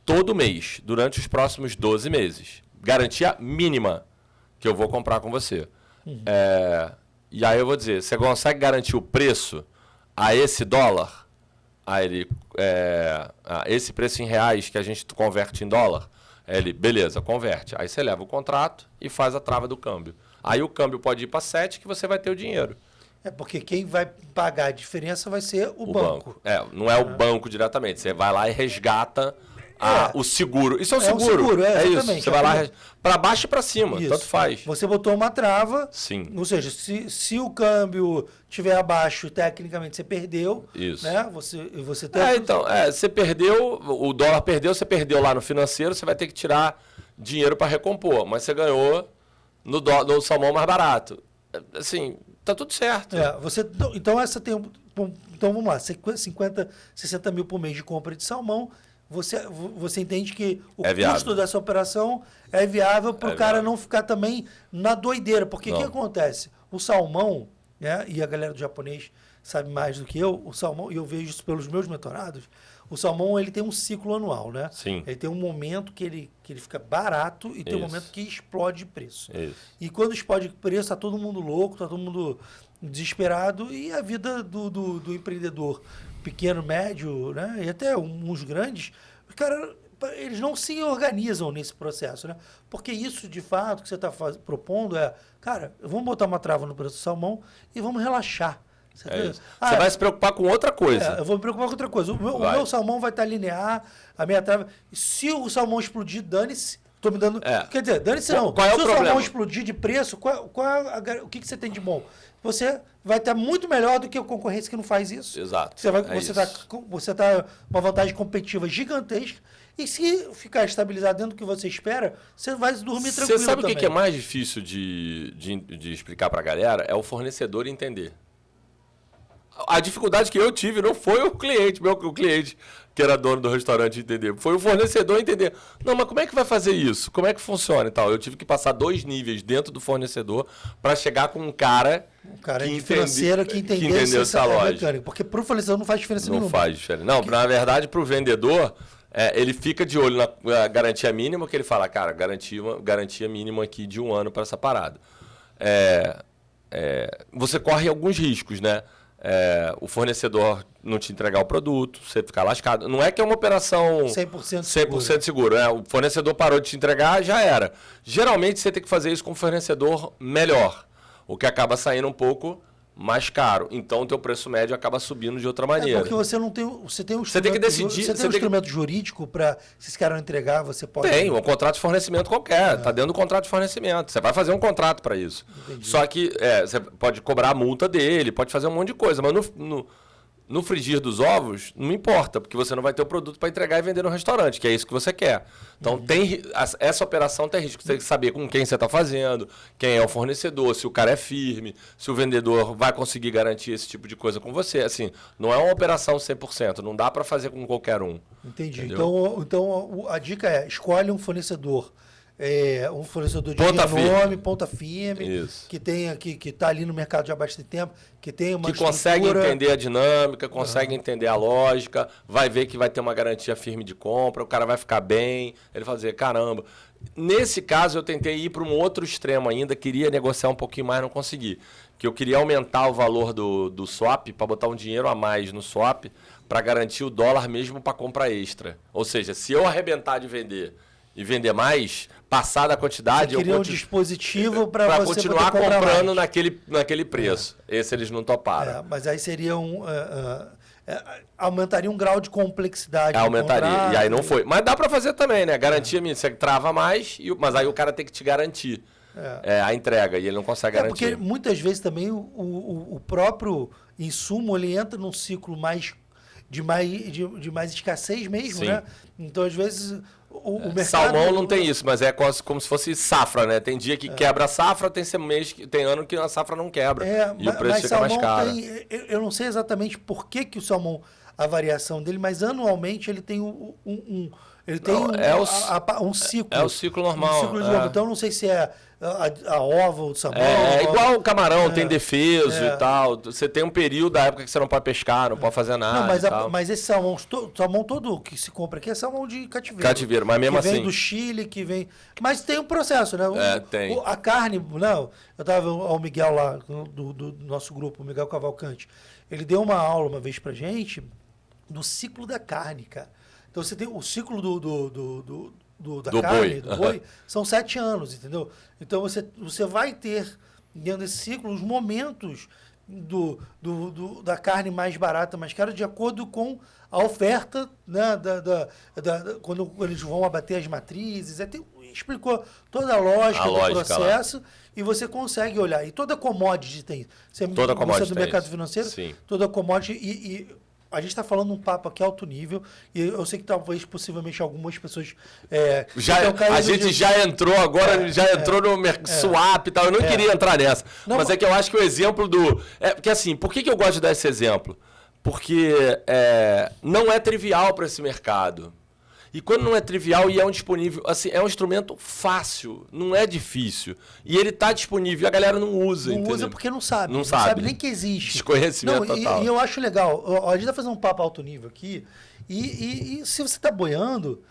[SPEAKER 2] todo mês, durante os próximos 12 meses. Garantia mínima que eu vou comprar com você. E aí eu vou dizer, você consegue garantir o preço a esse dólar? Esse preço em reais que a gente converte em dólar? Ele, beleza, converte. Aí você leva o contrato e faz a trava do câmbio. Aí o câmbio pode ir para 7 que você vai ter o dinheiro.
[SPEAKER 1] Porque quem vai pagar a diferença vai ser o banco.
[SPEAKER 2] Não é o banco diretamente. Você vai lá e resgata o seguro. Isso é um seguro.
[SPEAKER 1] Seguro,
[SPEAKER 2] isso. Você vai lá para baixo e para cima. Isso. Tanto faz.
[SPEAKER 1] Você botou uma trava.
[SPEAKER 2] Sim.
[SPEAKER 1] Ou seja, se o câmbio estiver abaixo, tecnicamente você perdeu.
[SPEAKER 2] Isso.
[SPEAKER 1] Né? Você tem
[SPEAKER 2] você perdeu, o dólar perdeu, você perdeu lá no financeiro, você vai ter que tirar dinheiro para recompor. Mas você ganhou no salmão mais barato. Assim, tá tudo certo.
[SPEAKER 1] Então, então vamos lá, 50, 60 mil por mês de compra de salmão. Você entende que o custo dessa operação é viável para o cara não ficar também na doideira. Porque o que acontece? O salmão, né, e a galera do japonês sabe mais do que eu, o salmão, e eu vejo isso pelos meus mentorados, o salmão ele tem um ciclo anual, né?
[SPEAKER 2] Sim.
[SPEAKER 1] Ele tem um momento que ele fica barato e tem um momento que explode de preço.
[SPEAKER 2] Isso.
[SPEAKER 1] E quando explode de preço, está todo mundo louco, está todo mundo desesperado, e a vida do empreendedor pequeno, médio, né? E até uns grandes, cara, eles não se organizam nesse processo, né? Porque isso, de fato, que você está propondo cara, vamos botar uma trava no preço do salmão e vamos relaxar.
[SPEAKER 2] Você vai se preocupar com outra coisa.
[SPEAKER 1] Eu vou me preocupar com outra coisa. O meu salmão vai estar linear, a minha trava... Se o salmão explodir, dane-se. Estou me dando... Quer dizer, dane-se não.
[SPEAKER 2] Qual é o problema?
[SPEAKER 1] Se o salmão explodir de preço, o que você tem de bom? Você vai estar muito melhor do que a concorrência que não faz isso.
[SPEAKER 2] Exato.
[SPEAKER 1] Você está uma vantagem competitiva gigantesca. E se ficar estabilizado dentro do que você espera, você vai dormir tranquilo.
[SPEAKER 2] Você sabe
[SPEAKER 1] também.
[SPEAKER 2] O que é mais difícil de explicar para a galera? É o fornecedor entender. A dificuldade que eu tive não foi o cliente, o cliente que era dono do restaurante entender. Foi o fornecedor entender. Não, mas como é que vai fazer isso? Como é que funciona e tal? Eu tive que passar 2 níveis dentro do fornecedor para chegar com um cara
[SPEAKER 1] de financeiro que entendeu
[SPEAKER 2] essa lógica.
[SPEAKER 1] Mecânica, porque para o fornecedor não faz diferença nenhuma.
[SPEAKER 2] Não faz diferença. Não, na verdade, para o vendedor, ele fica de olho na garantia mínima, que ele fala, cara, garantia mínima aqui de 1 ano para essa parada. Você corre alguns riscos, né? O fornecedor não te entregar o produto, você ficar lascado. Não é que é uma operação 100% segura. Né? O fornecedor parou de te entregar, já era. Geralmente você tem que fazer isso com um fornecedor melhor, o que acaba saindo um pouco mais caro. Então o teu preço médio acaba subindo de outra maneira.
[SPEAKER 1] Porque você não tem, você tem um
[SPEAKER 2] você tem que decidir.
[SPEAKER 1] Você tem um instrumento jurídico para, se esse cara não entregar, você pode...
[SPEAKER 2] Tem, um contrato de fornecimento qualquer. Está dentro do contrato de fornecimento. Você vai fazer um contrato para isso. Entendi. Só que você pode cobrar a multa dele, pode fazer um monte de coisa, mas no frigir dos ovos, não importa, porque você não vai ter o produto para entregar e vender no restaurante, que é isso que você quer. Então, essa operação tem risco. Você tem que saber com quem você está fazendo, quem é o fornecedor, se o cara é firme, se o vendedor vai conseguir garantir esse tipo de coisa com você. Assim, não é uma operação 100%, não dá para fazer com qualquer um.
[SPEAKER 1] Entendi. Então, a dica é, escolhe um fornecedor. Um fornecedor de renome, ponta firme, que está ali no mercado já há bastante tempo, que tem uma
[SPEAKER 2] que consegue entender a dinâmica, consegue entender a lógica, vai ver que vai ter uma garantia firme de compra, o cara vai ficar bem, ele vai dizer, caramba. Nesse caso, eu tentei ir para um outro extremo ainda, queria negociar um pouquinho mais, não consegui. Que eu queria aumentar o valor do swap, para botar um dinheiro a mais no swap, para garantir o dólar mesmo para compra extra. Ou seja, se eu arrebentar de vender e vender mais, passar da quantidade...
[SPEAKER 1] Você queria um dispositivo para você
[SPEAKER 2] continuar comprando naquele preço. Esse eles não toparam.
[SPEAKER 1] Mas aí seria aumentaria um grau de complexidade.
[SPEAKER 2] Aumentaria, e aí não foi. Mas dá para fazer também, né? Garantia minha, você trava mais, mas aí o cara tem que te garantir a entrega, e ele não consegue garantir.
[SPEAKER 1] Porque muitas vezes também o próprio insumo, ele entra num ciclo de mais escassez mesmo,
[SPEAKER 2] Sim.
[SPEAKER 1] né? Então, às vezes... O mercado...
[SPEAKER 2] Salmão não tem isso, mas é como se fosse safra, né? Tem dia que quebra a safra, tem ano que a safra não quebra. E o preço fica mais caro.
[SPEAKER 1] Eu não sei exatamente por que o salmão, a variação dele, mas anualmente ele tem um ciclo.
[SPEAKER 2] É o ciclo normal.
[SPEAKER 1] Então, eu não sei se é a ova ou o salmão.
[SPEAKER 2] Igual o camarão, tem defeso e tal. Você tem um período da época que você não pode pescar, não pode fazer nada.
[SPEAKER 1] Não, mas esse salmão todo que se compra aqui é salmão de cativeiro.
[SPEAKER 2] Cativeiro, mas mesmo assim.
[SPEAKER 1] Que vem do Chile, que vem... Mas tem um processo, né?
[SPEAKER 2] Tem.
[SPEAKER 1] A carne... Não, eu estava ao Miguel lá, do nosso grupo, o Miguel Cavalcante. Ele deu uma aula uma vez pra gente do ciclo da carne, cara. Então, você tem o ciclo da carne, do boi, são 7 anos, entendeu? Então, você vai ter, dentro desse ciclo, os momentos da carne mais barata, mais cara, de acordo com a oferta, né, quando eles vão abater as matrizes. Explicou toda a lógica do processo e você consegue olhar. E toda commodity tem. Você do mercado financeiro,
[SPEAKER 2] sim.
[SPEAKER 1] Toda commodity e a gente está falando um papo aqui alto nível e eu sei que talvez, possivelmente, algumas pessoas...
[SPEAKER 2] a gente já entrou agora, entrou no swap e tal. Eu não queria entrar nessa. Não, mas é que eu acho que o exemplo porque assim, por que eu gosto de dar esse exemplo? Porque não é trivial para esse mercado. E quando não é trivial e é um disponível, assim, é um instrumento fácil, não é difícil. E ele está disponível e a galera não usa,
[SPEAKER 1] Não
[SPEAKER 2] entendeu?
[SPEAKER 1] usa porque não sabe.
[SPEAKER 2] Não sabe
[SPEAKER 1] nem que existe.
[SPEAKER 2] Desconhecimento total.
[SPEAKER 1] E eu acho legal. A gente vai fazer um papo alto nível aqui. E se você está boiando...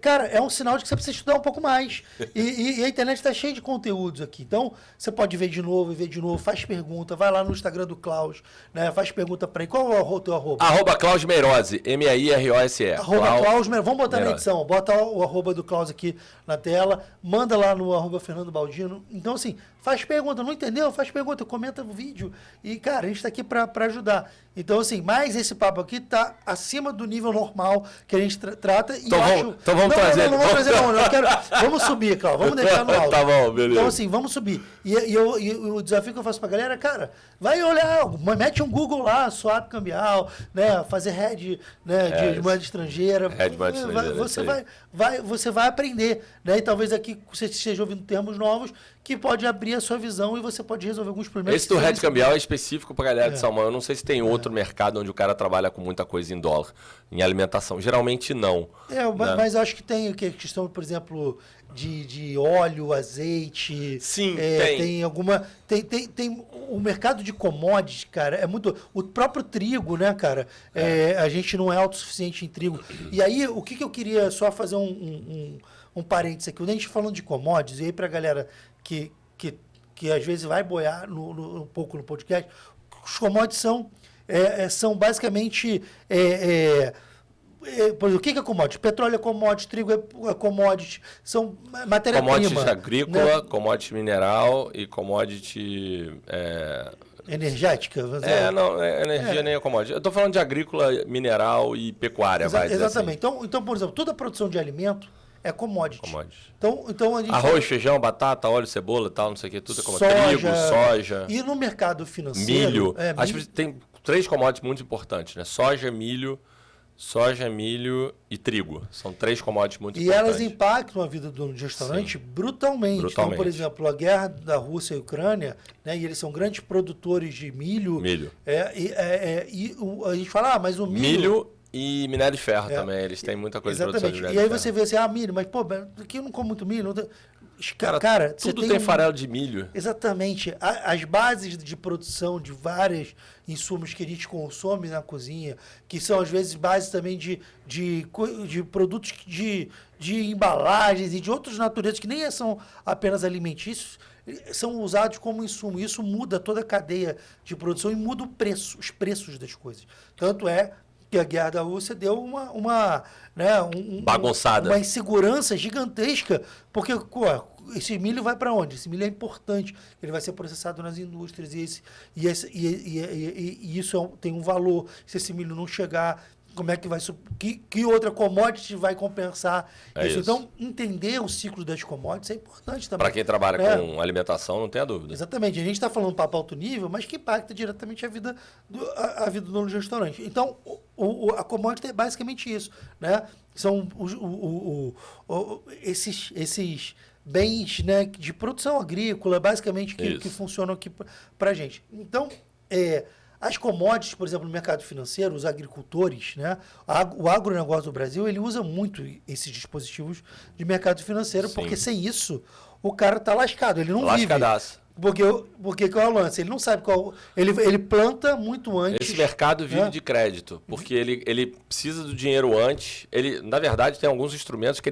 [SPEAKER 1] Cara, é um sinal de que você precisa estudar um pouco mais. E a internet está cheia de conteúdos aqui. Então, você pode ver de novo, faz pergunta, vai lá no Instagram do Klaus, né? Faz pergunta para ele. Qual é o teu arroba?
[SPEAKER 2] @Klaus Meirose, MAIROSE.
[SPEAKER 1] @Klaus Meirose. Vamos botar na edição. Bota o arroba do Klaus aqui na tela. Manda lá no @Fernando Baldino. Então, assim, faz pergunta. Não entendeu? Faz pergunta, comenta o vídeo. E, cara, a gente está aqui para ajudar. Então, assim, mais esse papo aqui está acima do nível normal que a gente trata.
[SPEAKER 2] Então, Então vamos trazer.
[SPEAKER 1] Não vamos trazer, não. Vamos subir, Cláudio. Vamos deixar no alto.
[SPEAKER 2] Tá bom, beleza.
[SPEAKER 1] Então, assim, vamos subir. E o desafio que eu faço pra galera, cara, vai olhar, mete um Google lá, swap cambial, né? Fazer hedge, né, de moeda estrangeira.
[SPEAKER 2] Hedge de moeda estrangeira.
[SPEAKER 1] Você vai aprender, né? E talvez aqui você esteja ouvindo termos novos que pode abrir a sua visão e você pode resolver alguns problemas.
[SPEAKER 2] Esse do hedge cambial é específico pra galera de salmão. Eu não sei se tem outro mercado onde o cara trabalha com muita coisa em dólar, em alimentação. Geralmente não.
[SPEAKER 1] Mas acho que tem questão, por exemplo, de óleo, azeite.
[SPEAKER 2] Sim,
[SPEAKER 1] tem alguma. Tem o mercado de commodities, cara, é muito. O próprio trigo, né, cara? A gente não é autossuficiente em trigo. E aí, o que eu queria só fazer um parênteses aqui. Quando a gente falando de commodities, e aí pra galera que às vezes vai boiar um pouco no podcast, os commodities são basicamente. Por exemplo, o que é commodity? Petróleo é commodity, trigo é commodity, são matéria-prima.
[SPEAKER 2] Commodity agrícola, né? Commodity mineral e commodity...
[SPEAKER 1] energética?
[SPEAKER 2] Energia nem é commodity. Eu estou falando de agrícola, mineral e pecuária.
[SPEAKER 1] Exatamente. Assim. Então, por exemplo, toda a produção de alimento é commodity. Então a gente
[SPEAKER 2] arroz, feijão, batata, óleo, cebola e tal, não sei o que, tudo é commodity. Trigo, soja.
[SPEAKER 1] E no mercado financeiro...
[SPEAKER 2] Milho. Acho que tem 3 commodities muito importantes, né? Soja, milho e trigo. São 3 commodities muito importantes.
[SPEAKER 1] E elas impactam a vida do dono de restaurante brutalmente. Então, por exemplo, a guerra da Rússia e Ucrânia, né, e eles são grandes produtores de milho. E a gente fala, mas o milho...
[SPEAKER 2] Milho e minério de ferro também. Eles têm muita coisa de produção de minério de ferro.
[SPEAKER 1] E aí você vê assim, milho, mas pô, aqui eu não como muito milho.
[SPEAKER 2] Cara, tudo tem farelo de milho.
[SPEAKER 1] Exatamente. As bases de produção de vários insumos que a gente consome na cozinha, que são às vezes bases também de produtos de embalagens e de outras naturezas que nem são apenas alimentícios, são usados como insumo. Isso muda toda a cadeia de produção e muda os preços das coisas. Tanto é que a guerra da Rússia deu uma
[SPEAKER 2] bagunçada,
[SPEAKER 1] uma insegurança gigantesca, porque esse milho vai para onde? Esse milho é importante, ele vai ser processado nas indústrias e isso tem um valor. Se esse milho não chegar, como é que vai que outra commodity vai compensar isso? Então, entender o ciclo das commodities é importante também.
[SPEAKER 2] Para quem trabalha com alimentação, não tenha dúvida.
[SPEAKER 1] Exatamente. A gente está falando papo alto nível, mas que impacta diretamente a vida do dono de restaurante. Então, a commodity é basicamente isso, né? São esses bens, né, de produção agrícola, basicamente, que funcionam aqui para a gente. Então, as commodities, por exemplo, no mercado financeiro, os agricultores, né? O agronegócio do Brasil, ele usa muito esses dispositivos de mercado financeiro, porque sem isso, o cara está lascado, ele não vive. Porque qual é o lance? Ele não sabe qual... Ele planta muito antes...
[SPEAKER 2] Esse mercado vive de crédito, porque ele precisa do dinheiro antes. Ele, na verdade, tem alguns instrumentos que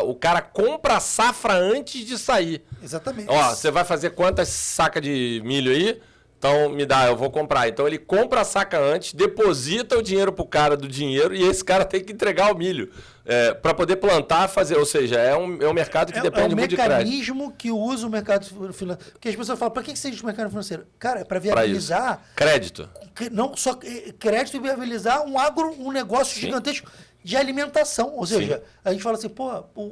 [SPEAKER 2] o cara compra a safra antes de sair.
[SPEAKER 1] Exatamente.
[SPEAKER 2] Você vai fazer quantas sacas de milho aí? Então, me dá, eu vou comprar. Então, ele compra a saca antes, deposita o dinheiro pro cara do dinheiro e esse cara tem que entregar o milho para poder plantar, fazer. Ou seja, é um mercado que depende muito de crédito.
[SPEAKER 1] É um mecanismo que usa o mercado financeiro. Porque as pessoas falam, para que existe o mercado financeiro? Cara, é para viabilizar...
[SPEAKER 2] Crédito.
[SPEAKER 1] Não só crédito e viabilizar um negócio gigantesco de alimentação. Ou seja, a gente fala assim,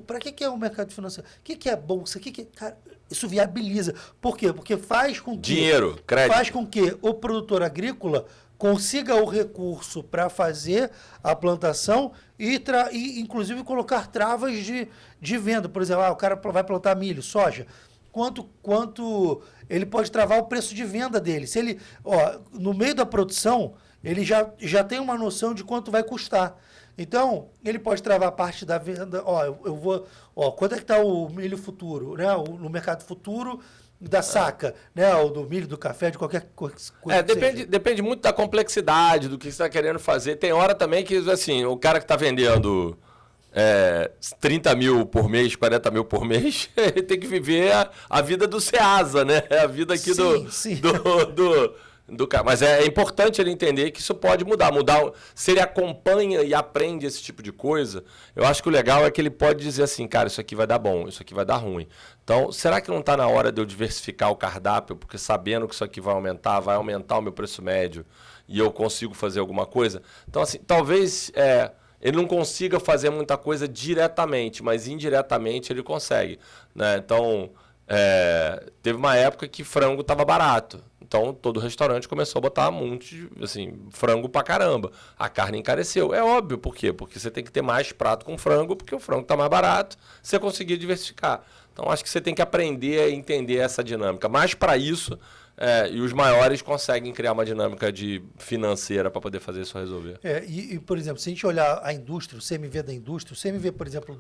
[SPEAKER 1] para que é o mercado financeiro? O que é a bolsa? Cara, isso viabiliza. Por quê? Porque faz com que...
[SPEAKER 2] Dinheiro, crédito.
[SPEAKER 1] Faz com que o produtor agrícola consiga o recurso para fazer a plantação e inclusive colocar travas de venda. Por exemplo, o cara vai plantar milho, soja. Quanto ele pode travar o preço de venda dele. Se ele, no meio da produção, ele já tem uma noção de quanto vai custar. Então, ele pode travar parte da venda. Eu vou. Quanto é que está o milho futuro, né? No mercado futuro da saca, né? Ou do milho, do café, de qualquer coisa.
[SPEAKER 2] Depende muito da complexidade, do que você está querendo fazer. Tem hora também que, assim, o cara que está vendendo 30 mil por mês, 40 mil por mês, ele tem que viver a vida do Ceasa, né? A vida aqui do cara. Mas é importante ele entender que isso pode mudar. Se ele acompanha e aprende esse tipo de coisa, eu acho que o legal é que ele pode dizer assim, cara, isso aqui vai dar bom, isso aqui vai dar ruim. Então, será que não está na hora de eu diversificar o cardápio? Porque sabendo que isso aqui vai aumentar o meu preço médio e eu consigo fazer alguma coisa? Então, assim, talvez... ele não consiga fazer muita coisa diretamente, mas indiretamente ele consegue, né? Então, teve uma época que frango estava barato. Então, todo restaurante começou a botar um monte de, assim, frango pra caramba. A carne encareceu. É óbvio, por quê? Porque você tem que ter mais prato com frango, porque o frango está mais barato, você conseguir diversificar. Então, acho que você tem que aprender a entender essa dinâmica. Mas, para isso, e os maiores conseguem criar uma dinâmica financeira para poder fazer isso resolver.
[SPEAKER 1] Por exemplo, se a gente olhar a indústria, o CMV da indústria, o CMV, por exemplo,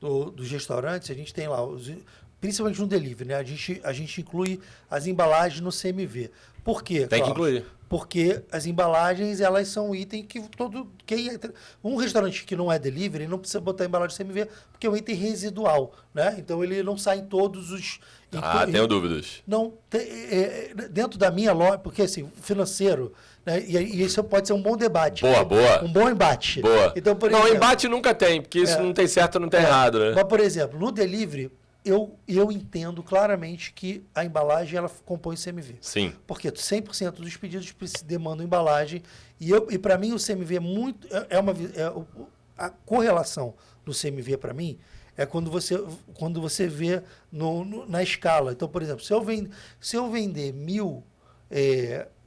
[SPEAKER 1] dos restaurantes, a gente tem lá, principalmente no delivery, né? A gente inclui as embalagens no CMV. Por quê?
[SPEAKER 2] Tem que incluir.
[SPEAKER 1] Porque as embalagens, elas são um item que um restaurante que não é delivery não precisa botar embalagem CMV, porque é um item residual, né? Então ele não sai em todos os...
[SPEAKER 2] Tenho dúvidas.
[SPEAKER 1] Não, dentro da minha loja, porque assim, financeiro, né? E isso pode ser um bom debate.
[SPEAKER 2] Boa.
[SPEAKER 1] Um bom embate.
[SPEAKER 2] Boa.
[SPEAKER 1] Então, por exemplo,
[SPEAKER 2] embate nunca tem, porque isso não tem certo, não tem errado, né?
[SPEAKER 1] Mas, por exemplo, no delivery, eu entendo claramente que a embalagem ela compõe CMV.
[SPEAKER 2] Sim.
[SPEAKER 1] Porque 100% dos pedidos demandam embalagem. E para mim o CMV é muito... a correlação do CMV para mim é quando você vê na escala. Então, por exemplo, se eu vender 1.000...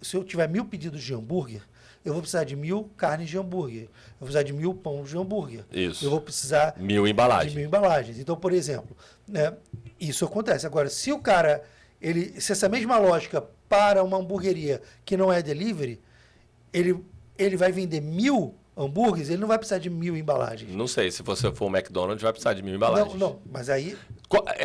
[SPEAKER 1] se eu tiver 1.000 pedidos de hambúrguer, eu vou precisar de 1.000 carnes de hambúrguer. Eu vou precisar de 1.000 pães de hambúrguer.
[SPEAKER 2] Isso.
[SPEAKER 1] Eu vou precisar
[SPEAKER 2] 1.000 embalagens.
[SPEAKER 1] de 1.000 embalagens. Então, por exemplo, né, isso acontece. Agora, se o cara, se essa mesma lógica para uma hamburgueria que não é delivery, ele vai vender 1.000 hambúrgueres, ele não vai precisar de 1.000 embalagens.
[SPEAKER 2] Não sei, se você for o McDonald's, vai precisar de 1.000 embalagens.
[SPEAKER 1] Não, mas aí...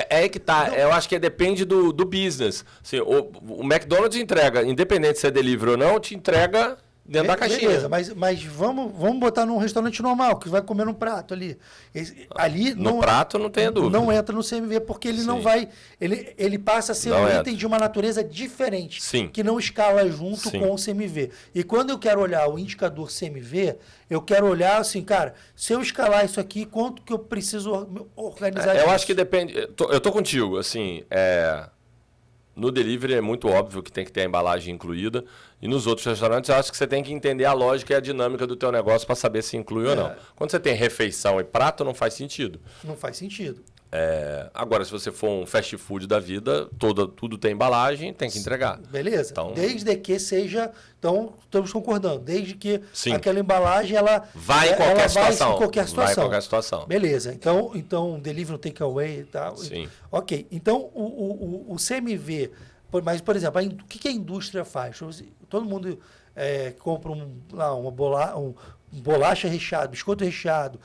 [SPEAKER 2] É que tá, eu acho que depende do business. Assim, o McDonald's entrega, independente se é delivery ou não, te entrega dentro da caixinha.
[SPEAKER 1] Beleza, mas vamos botar num restaurante normal, que vai comer num prato ali.
[SPEAKER 2] No prato não tenha dúvida.
[SPEAKER 1] Não entra no CMV, porque ele não vai... Ele passa a ser um item de uma natureza diferente, que não escala junto com o CMV. E quando eu quero olhar o indicador CMV, eu quero olhar assim, cara, se eu escalar isso aqui, quanto que eu preciso organizar isso?
[SPEAKER 2] Eu acho que depende... Eu tô contigo, assim... No delivery é muito óbvio que tem que ter a embalagem incluída. E nos outros restaurantes, eu acho que você tem que entender a lógica e a dinâmica do teu negócio para saber se inclui ou não. Quando você tem refeição e prato, não faz sentido.
[SPEAKER 1] Não faz sentido.
[SPEAKER 2] Agora, se você for um fast food da vida, tudo tem embalagem, tem que entregar.
[SPEAKER 1] Beleza.
[SPEAKER 2] Então,
[SPEAKER 1] desde que seja... Então, estamos concordando. Desde que aquela embalagem, ela
[SPEAKER 2] vai em qualquer situação.
[SPEAKER 1] Vai em qualquer situação. Beleza. Então delivery, takeaway e tal.
[SPEAKER 2] Sim.
[SPEAKER 1] Ok. Então, o CMV... Mas, por exemplo, o que a indústria faz? Todo mundo compra uma bolacha recheada, biscoito recheado,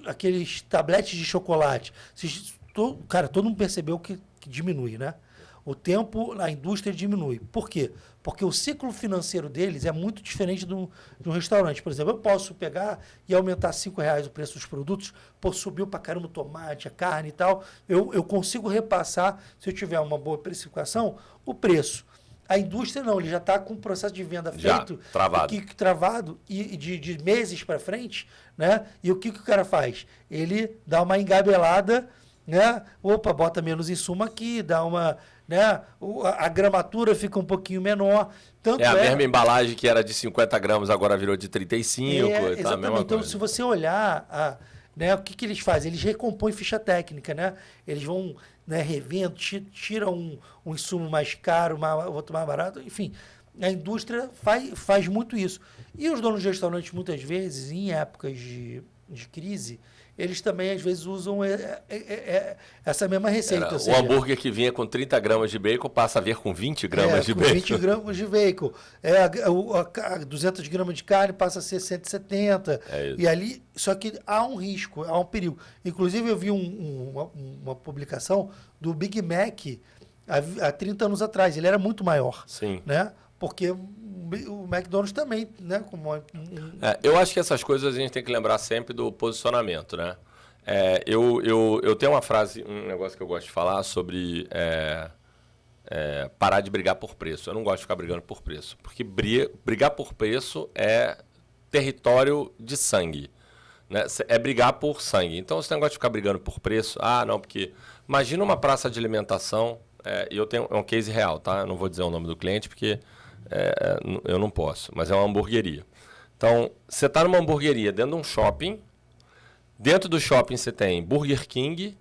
[SPEAKER 1] aqueles tabletes de chocolate. Cara, todo mundo percebeu que diminui, né? O tempo, a indústria diminui. Por quê? Porque o ciclo financeiro deles é muito diferente de um restaurante. Por exemplo, eu posso pegar e aumentar R$5 o preço dos produtos, subiu para caramba o tomate, a carne e tal. Eu consigo repassar, se eu tiver uma boa precificação, o preço. A indústria não, ele já está com o processo de venda feito, travado e de meses para frente, né? E o que o cara faz? Ele dá uma engabelada, né? Opa, bota menos insumo aqui, dá uma... Né? A gramatura fica um pouquinho menor.
[SPEAKER 2] A mesma embalagem que era de 50 gramas, agora virou de 35.
[SPEAKER 1] Exatamente. A mesma então, se você olhar, né, o que eles fazem? Eles recompõem ficha técnica, né? Eles vão, né, revendo, tiram um insumo mais caro, outro mais barato, enfim. A indústria faz muito isso. E os donos de restaurantes, muitas vezes, em épocas de crise, eles também, às vezes, usam essa mesma receita. Ou seja,
[SPEAKER 2] o hambúrguer que vinha com 30 gramas de bacon passa a vir com 20 gramas de bacon.
[SPEAKER 1] 20 gramas de bacon. 200 gramas de carne passa a ser 170. E ali, só que há um risco, há um perigo. Inclusive, eu vi uma publicação do Big Mac há 30 anos atrás. Ele era muito maior.
[SPEAKER 2] Sim.
[SPEAKER 1] Né? Porque o McDonald's também, né?
[SPEAKER 2] Eu acho que essas coisas a gente tem que lembrar sempre do posicionamento, né? Eu tenho uma frase, um negócio que eu gosto de falar sobre parar de brigar por preço. Eu não gosto de ficar brigando por preço, porque brigar por preço é território de sangue, né? É brigar por sangue. Então, você não gosta de ficar brigando por preço. Não, porque imagina uma praça de alimentação, e eu tenho um case real, tá? Eu não vou dizer o nome do cliente, porque... eu não posso, mas é uma hamburgueria. Então, você está numa hamburgueria dentro de um shopping. Dentro do shopping você tem Burger King,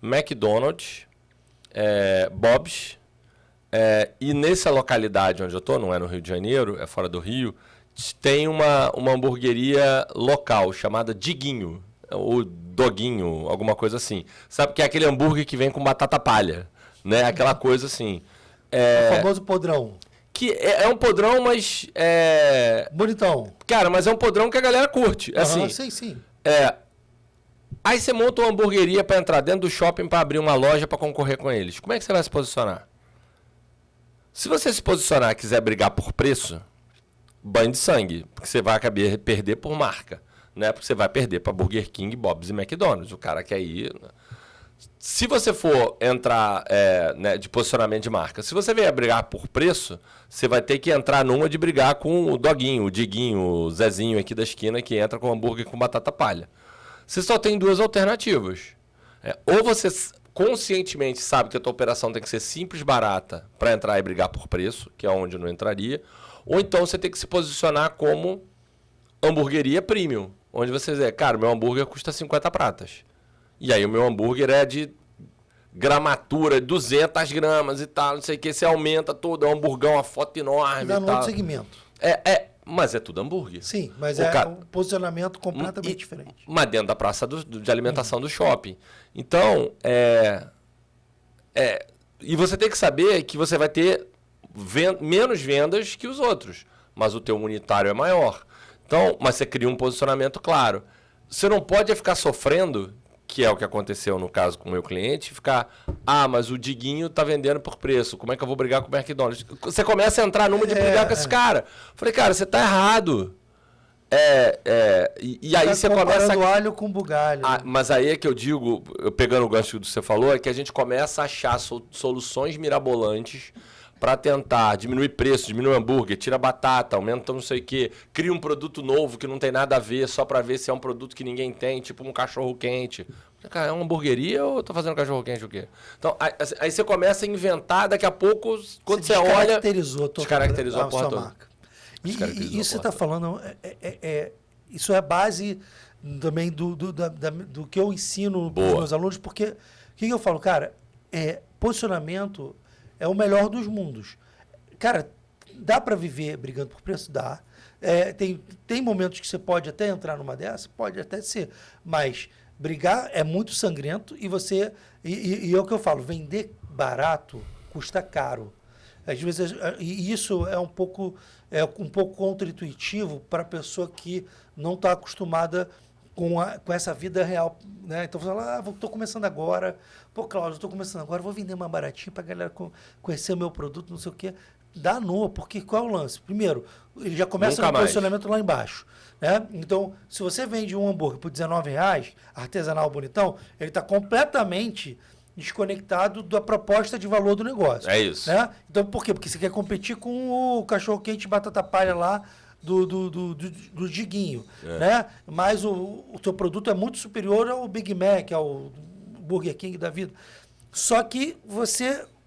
[SPEAKER 2] McDonald's, Bob's. E nessa localidade onde eu estou, não é no Rio de Janeiro, é fora do Rio, tem uma hamburgueria local chamada Diguinho, ou Doguinho, alguma coisa assim. Sabe que é aquele hambúrguer que vem com batata palha, né? Aquela coisa assim.
[SPEAKER 1] O famoso podrão.
[SPEAKER 2] Que é um podrão, mas...
[SPEAKER 1] Bonitão.
[SPEAKER 2] Cara, mas é um podrão que a galera curte. Assim,
[SPEAKER 1] sim.
[SPEAKER 2] Aí você monta uma hamburgueria para entrar dentro do shopping para abrir uma loja para concorrer com eles. Como é que você vai se posicionar? Se você se posicionar e quiser brigar por preço, banho de sangue, porque você vai acabar perder por marca, né? Porque você vai perder para Burger King, Bob's e McDonald's. O cara quer ir... Se você for entrar né, de posicionamento de marca, se você vier brigar por preço, você vai ter que entrar numa de brigar com o Doguinho, o Diguinho, o Zezinho aqui da esquina que entra com hambúrguer com batata palha. Você só tem duas alternativas. Ou você conscientemente sabe que a tua operação tem que ser simples, barata, para entrar e brigar por preço, que é onde eu não entraria, ou então você tem que se posicionar como hamburgueria premium, onde você diz, cara, meu hambúrguer custa 50 pratas. E aí o meu hambúrguer é de gramatura, 200 gramas e tal, não sei o que, você aumenta tudo, é um hamburgão, uma foto enorme e
[SPEAKER 1] tal.
[SPEAKER 2] no outro
[SPEAKER 1] segmento.
[SPEAKER 2] Mas é tudo hambúrguer.
[SPEAKER 1] Sim, mas um posicionamento completamente diferente.
[SPEAKER 2] Mas dentro da praça de alimentação do shopping. Então, e você tem que saber que você vai ter menos vendas que os outros, mas o teu unitário é maior. Então, mas você cria um posicionamento claro. Você não pode ficar sofrendo, que é o que aconteceu no caso com o meu cliente, ficar, mas o Diguinho tá vendendo por preço, como é que eu vou brigar com o McDonald's? Você começa a entrar numa de brigar com esse cara. Falei, cara, você tá errado. E aí você começa...
[SPEAKER 1] comparando alho com bugalho.
[SPEAKER 2] Mas aí é que eu digo, pegando o gancho que você falou, é que a gente começa a achar soluções mirabolantes para tentar diminuir preço, diminuir o hambúrguer, tira batata, aumenta não sei o quê, cria um produto novo que não tem nada a ver, só para ver se é um produto que ninguém tem, tipo um cachorro-quente. Cara, é uma hamburgueria ou eu tô fazendo cachorro-quente o quê? Então, aí você começa a inventar, daqui a pouco, quando você olha... Descaracterizou a porra toda.
[SPEAKER 1] Marca. E isso que você está falando, isso é base também do que eu ensino para os meus alunos, porque o que eu falo, cara, posicionamento é o melhor dos mundos. Cara, dá para viver brigando por preço? Dá. Tem momentos que você pode até entrar numa dessa? Pode até ser. Mas brigar é muito sangrento e você... E é o que eu falo, vender barato custa caro. Às vezes, e isso é um pouco contra-intuitivo para a pessoa que não está acostumada com essa vida real, né? Então, você fala, estou começando agora. Pô, Cláudio, estou começando agora, vou vender mais baratinho para a galera conhecer o meu produto, não sei o quê. Danou, porque qual é o lance? Primeiro, ele já começa no posicionamento lá embaixo, né? Então, se você vende um hambúrguer por R$19, artesanal bonitão, ele está completamente desconectado da proposta de valor do negócio.
[SPEAKER 2] É isso.
[SPEAKER 1] Né? Então, por quê? Porque você quer competir com o cachorro-quente batata palha lá do Diguinho, né? Mas o teu produto é muito superior ao Big Mac, ao Burger King da vida. Só que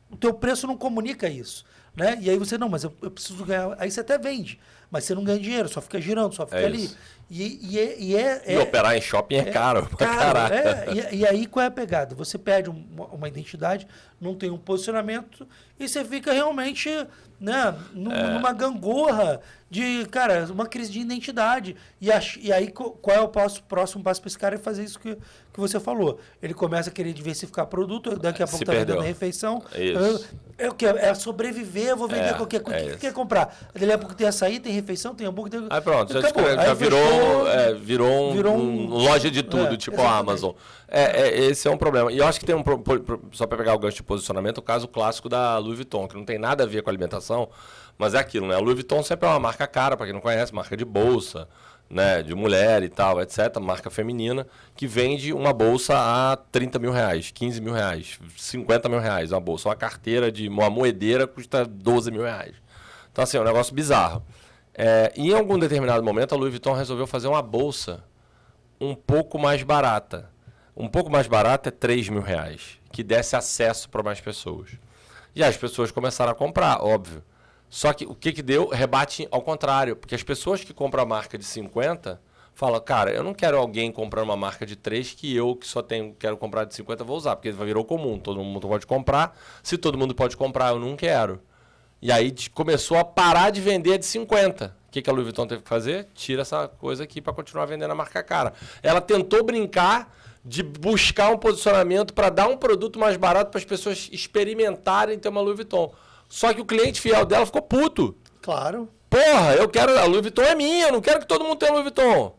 [SPEAKER 1] o teu preço não comunica isso, né? E aí você, não, mas eu preciso ganhar. Aí você até vende, mas você não ganha dinheiro, só fica girando, só fica ali.
[SPEAKER 2] Isso.
[SPEAKER 1] E
[SPEAKER 2] operar em shopping é caro.
[SPEAKER 1] E aí qual é a pegada? Você perde uma identidade, não tem um posicionamento e você fica realmente, né, numa gangorra de, cara, uma crise de identidade. E aí qual é o próximo passo para esse cara? É fazer isso que você falou. Ele começa a querer diversificar produto, daqui a pouco está vendendo refeição. É sobreviver, eu vou vender qualquer coisa. O que quer comprar? Daqui a pouco tem açaí, tem refeição, tem hambúrguer.
[SPEAKER 2] Aí pronto, já virou um loja de tudo, tipo a Amazon. Esse é um problema. E eu acho que tem só para pegar o gancho de posicionamento, o caso clássico da Louis Vuitton, que não tem nada a ver com alimentação, mas é aquilo, né? A Louis Vuitton sempre é uma marca cara, para quem não conhece, marca de bolsa, né? De mulher e tal, etc. Marca feminina, que vende uma bolsa a R$30 mil, R$15 mil, R$50 mil. Uma bolsa, uma carteira de uma moedeira custa R$12 mil. Então, assim, é um negócio bizarro. Em algum determinado momento, a Louis Vuitton resolveu fazer uma bolsa um pouco mais barata. Um pouco mais barata é R$3 mil, que desse acesso para mais pessoas. E as pessoas começaram a comprar, óbvio. Só que o que deu? Rebate ao contrário. Porque as pessoas que compram a marca de 50 falam, cara, eu não quero alguém comprando uma marca de 3 que eu, que só quero comprar de 50, vou usar. Porque virou comum. Todo mundo pode comprar. Se todo mundo pode comprar, eu não quero. E aí começou a parar de vender a de 50. O que a Louis Vuitton teve que fazer? Tira essa coisa aqui para continuar vendendo a marca cara. Ela tentou brincar de buscar um posicionamento para dar um produto mais barato para as pessoas experimentarem ter uma Louis Vuitton. Só que o cliente fiel dela ficou puto.
[SPEAKER 1] Claro.
[SPEAKER 2] Porra, eu quero... A Louis Vuitton é minha, eu não quero que todo mundo tenha Louis Vuitton.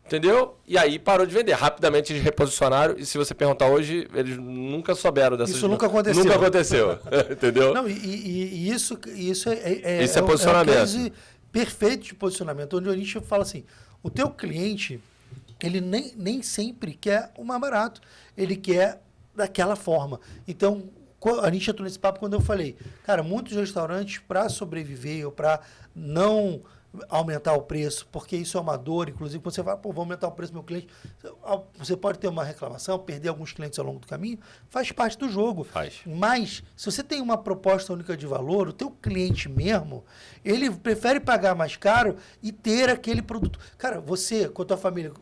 [SPEAKER 2] Entendeu? E aí parou de vender. Rapidamente eles reposicionaram. E se você perguntar hoje, eles nunca souberam dessa...
[SPEAKER 1] Isso nunca aconteceu.
[SPEAKER 2] Nunca aconteceu. Entendeu?
[SPEAKER 1] Não, isso
[SPEAKER 2] isso é posicionamento.
[SPEAKER 1] É um case perfeito de posicionamento. Onde a gente fala assim, o teu cliente, ele nem sempre quer o mais barato. Ele quer daquela forma. Então, a gente entrou nesse papo quando eu falei, cara, muitos restaurantes, para sobreviver ou para não aumentar o preço, porque isso é uma dor, inclusive quando você fala, vou aumentar o preço do meu cliente, você pode ter uma reclamação, perder alguns clientes ao longo do caminho, faz parte do jogo.
[SPEAKER 2] Faz.
[SPEAKER 1] Mas, se você tem uma proposta única de valor, o teu cliente mesmo, ele prefere pagar mais caro e ter aquele produto. Cara, você, com a tua família,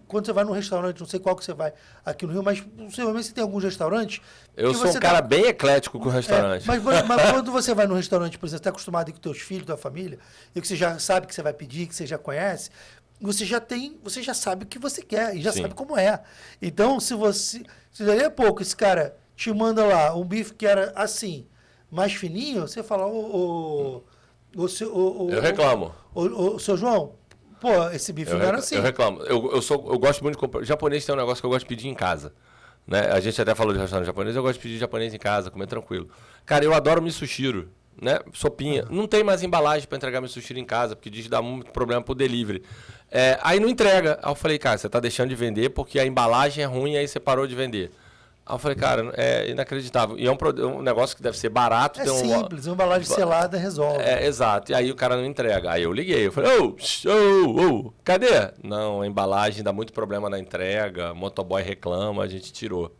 [SPEAKER 1] quando você vai num restaurante, não sei qual que você vai aqui no Rio, mas possivelmente você tem alguns restaurantes...
[SPEAKER 2] Eu sou um cara bem eclético com o restaurante.
[SPEAKER 1] Mas quando você vai num restaurante, por exemplo, você está acostumado com teus filhos, tua família, e que você já sabe que você vai pedir, que você já conhece, você já sabe o que você quer e já
[SPEAKER 2] Sim.
[SPEAKER 1] sabe como é. Então, se dali a pouco esse cara te manda lá um bife que era assim, mais fininho, você fala, eu
[SPEAKER 2] reclamo.
[SPEAKER 1] Seu João, pô, esse bife não era assim.
[SPEAKER 2] Eu reclamo. Eu gosto muito de comprar. Japonês tem um negócio que eu gosto de pedir em casa. Né? A gente até falou de restaurante japonês, eu gosto de pedir japonês em casa, comer tranquilo. Cara, eu adoro misushiro, né? Sopinha. Não tem mais embalagem para entregar misushiro em casa, porque diz que dá muito problema pro delivery. Aí não entrega. Aí eu falei, cara, você tá deixando de vender porque a embalagem é ruim e aí você parou de vender. Aí eu falei, cara, é inacreditável. E é um negócio que deve ser barato.
[SPEAKER 1] Simples, uma embalagem selada resolve.
[SPEAKER 2] Exato. E aí o cara não entrega. Aí eu liguei, eu falei, cadê? Não, a embalagem dá muito problema na entrega, motoboy reclama, a gente tirou.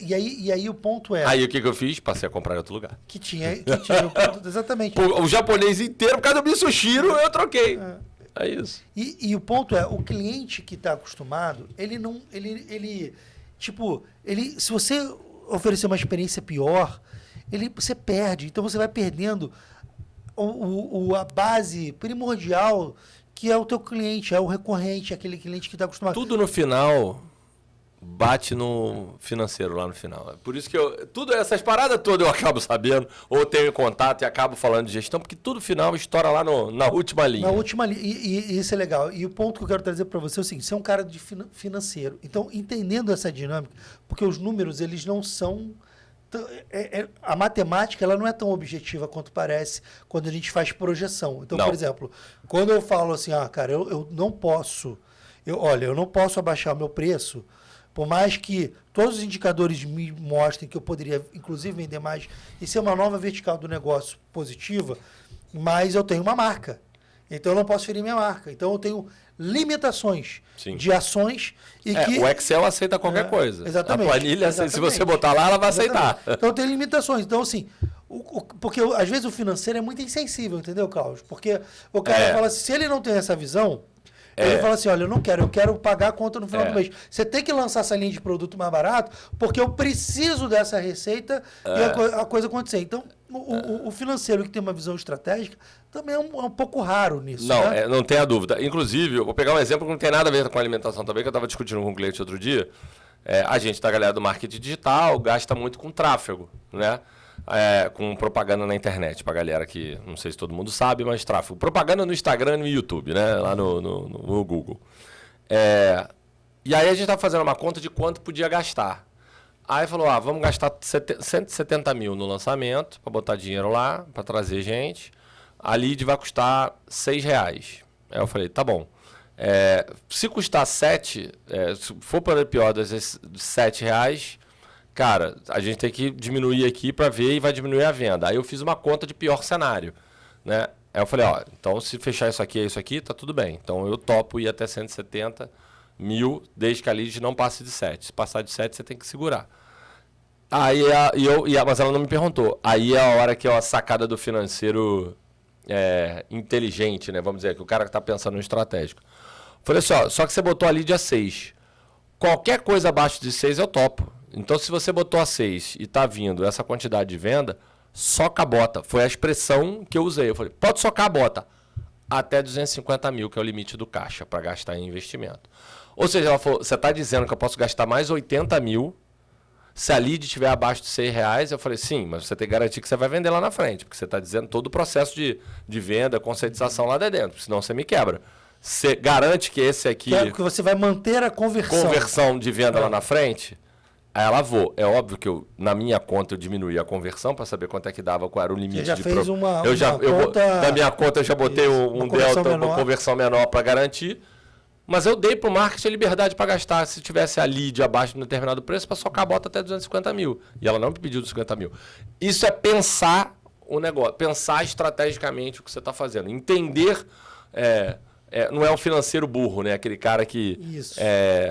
[SPEAKER 1] E aí o ponto é...
[SPEAKER 2] Aí o que eu fiz? Passei a comprar em outro lugar.
[SPEAKER 1] Que tinha o ponto, exatamente.
[SPEAKER 2] O japonês inteiro, por causa do misushiro, eu troquei. É isso.
[SPEAKER 1] E o ponto é, o cliente que está acostumado, se você oferecer uma experiência pior, você perde. Então você vai perdendo a base primordial que é o teu cliente, é o recorrente, aquele cliente que está acostumado.
[SPEAKER 2] Tudo no final bate no financeiro lá no final. Por isso que essas paradas todas eu acabo sabendo, ou tenho contato e acabo falando de gestão, porque tudo final estoura lá na última linha.
[SPEAKER 1] Na última linha. E isso é legal. E o ponto que eu quero trazer para você é o seguinte, você é um cara de financeiro. Então, entendendo essa dinâmica, porque os números, eles não são... a matemática, ela não é tão objetiva quanto parece quando a gente faz projeção. Então, por exemplo, quando eu falo assim, cara, eu não posso... eu não posso abaixar o meu preço... Por mais que todos os indicadores me mostrem que eu poderia, inclusive, vender mais e ser uma nova vertical do negócio positiva, mas eu tenho uma marca. Então, eu não posso ferir minha marca. Então, eu tenho limitações de ações.
[SPEAKER 2] O Excel aceita qualquer coisa.
[SPEAKER 1] Exatamente.
[SPEAKER 2] A planilha, se você botar lá, ela vai aceitar.
[SPEAKER 1] Então, tem limitações. Então, assim, porque às vezes o financeiro é muito insensível, entendeu, Cláudio? Porque o cara fala assim, se ele não tem essa visão... Ele fala assim, olha, eu quero pagar a conta no final do mês. Você tem que lançar essa linha de produto mais barato, porque eu preciso dessa receita e a coisa acontecer. Então, o financeiro que tem uma visão estratégica também é um pouco raro nisso.
[SPEAKER 2] Não,
[SPEAKER 1] né?
[SPEAKER 2] Não tem a dúvida. Inclusive, eu vou pegar um exemplo que não tem nada a ver com alimentação também, que eu estava discutindo com um cliente outro dia. A gente, da galera do marketing digital, gasta muito com tráfego, né? Com propaganda na internet, pra galera que, não sei se todo mundo sabe, mas tráfego. Propaganda no Instagram e no YouTube, né? Lá no Google. E aí a gente estava fazendo uma conta de quanto podia gastar. Aí falou, vamos gastar 170 mil no lançamento, para botar dinheiro lá, para trazer gente. A lead vai custar R$6. Aí eu falei, tá bom. Se custar 7, se for para pior das R$7... Cara, a gente tem que diminuir aqui para ver e vai diminuir a venda. Aí eu fiz uma conta de pior cenário, né? Aí eu falei, então se fechar isso aqui, tá tudo bem. Então eu topo ir até 170 mil, desde que a lead não passe de 7. Se passar de 7, você tem que segurar. Mas ela não me perguntou. Aí é a hora que é a sacada do financeiro inteligente, né? Vamos dizer, que o cara que está pensando no estratégico. Falei assim, ó, só que você botou ali dia 6. Qualquer coisa abaixo de 6 eu topo. Então, se você botou a 6 e está vindo essa quantidade de venda, soca a bota. Foi a expressão que eu usei. Eu falei, pode socar a bota. Até 250 mil, que é o limite do caixa para gastar em investimento. Ou seja, ela falou, você está dizendo que eu posso gastar mais 80 mil se a lead estiver abaixo de R$6? Eu falei, sim, mas você tem que garantir que você vai vender lá na frente, porque você está dizendo todo o processo de venda, conscientização lá dentro, senão você me quebra. Você garante que esse aqui...
[SPEAKER 1] Que você vai manter a conversão.
[SPEAKER 2] Conversão de venda lá na frente? Aí ela vou. É óbvio que na minha conta eu diminuí a conversão para saber quanto é que dava, qual era o limite.
[SPEAKER 1] Você já fez uma
[SPEAKER 2] conta... Na minha conta eu já botei um delta, uma conversão menor para garantir. Mas eu dei para o marketing a liberdade para gastar. Se tivesse a lead abaixo de um determinado preço, para socar a bota até 250 mil. E ela não me pediu 250 mil. Isso é pensar o negócio, pensar estrategicamente o que você está fazendo. Entender... não é um financeiro burro, né? Aquele cara que...
[SPEAKER 1] Isso.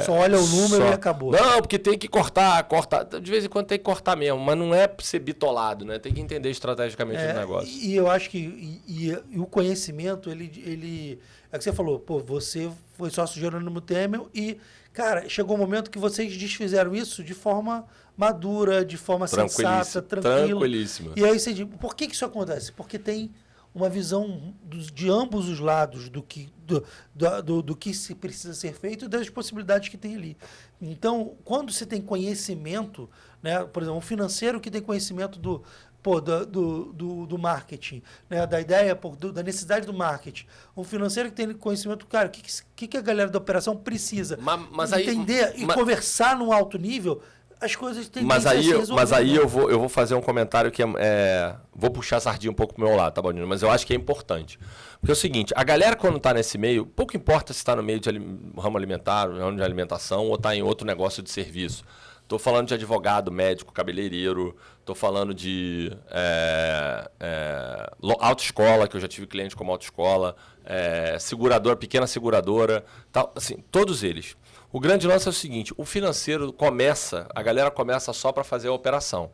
[SPEAKER 1] Só olha o número e acabou.
[SPEAKER 2] Não, porque tem que cortar. De vez em quando tem que cortar mesmo, mas não é para ser bitolado, né? Tem que entender estrategicamente o negócio.
[SPEAKER 1] E eu acho que o conhecimento, ele... É o que você falou, pô, você foi sócio de Jerônimo Temer e, cara, chegou um momento que vocês desfizeram isso de forma madura, de forma sensata, tranquila.
[SPEAKER 2] Tranquilíssima.
[SPEAKER 1] E aí você diz, por que isso acontece? Porque tem uma visão de ambos os lados do que se precisa ser feito e das possibilidades que tem ali. Então, quando você tem conhecimento, né, por exemplo, um financeiro que tem conhecimento do marketing, né, da ideia, da necessidade do marketing, um financeiro que tem conhecimento, cara, o que a galera da operação precisa,
[SPEAKER 2] mas
[SPEAKER 1] entender e conversar num alto nível, as coisas têm que ser resolvidas.
[SPEAKER 2] Mas aí eu vou fazer um comentário que vou puxar a sardinha um pouco pro meu lado, tá bom, Nino? Mas eu acho que é importante. Porque é o seguinte, a galera quando está nesse meio, pouco importa se está no meio de ramo alimentar, ramo de alimentação ou está em outro negócio de serviço. Estou falando de advogado, médico, cabeleireiro, estou falando de autoescola, que eu já tive cliente como autoescola, seguradora, pequena seguradora, tal, assim, todos eles. O grande lance é o seguinte, o financeiro a galera começa só para fazer a operação.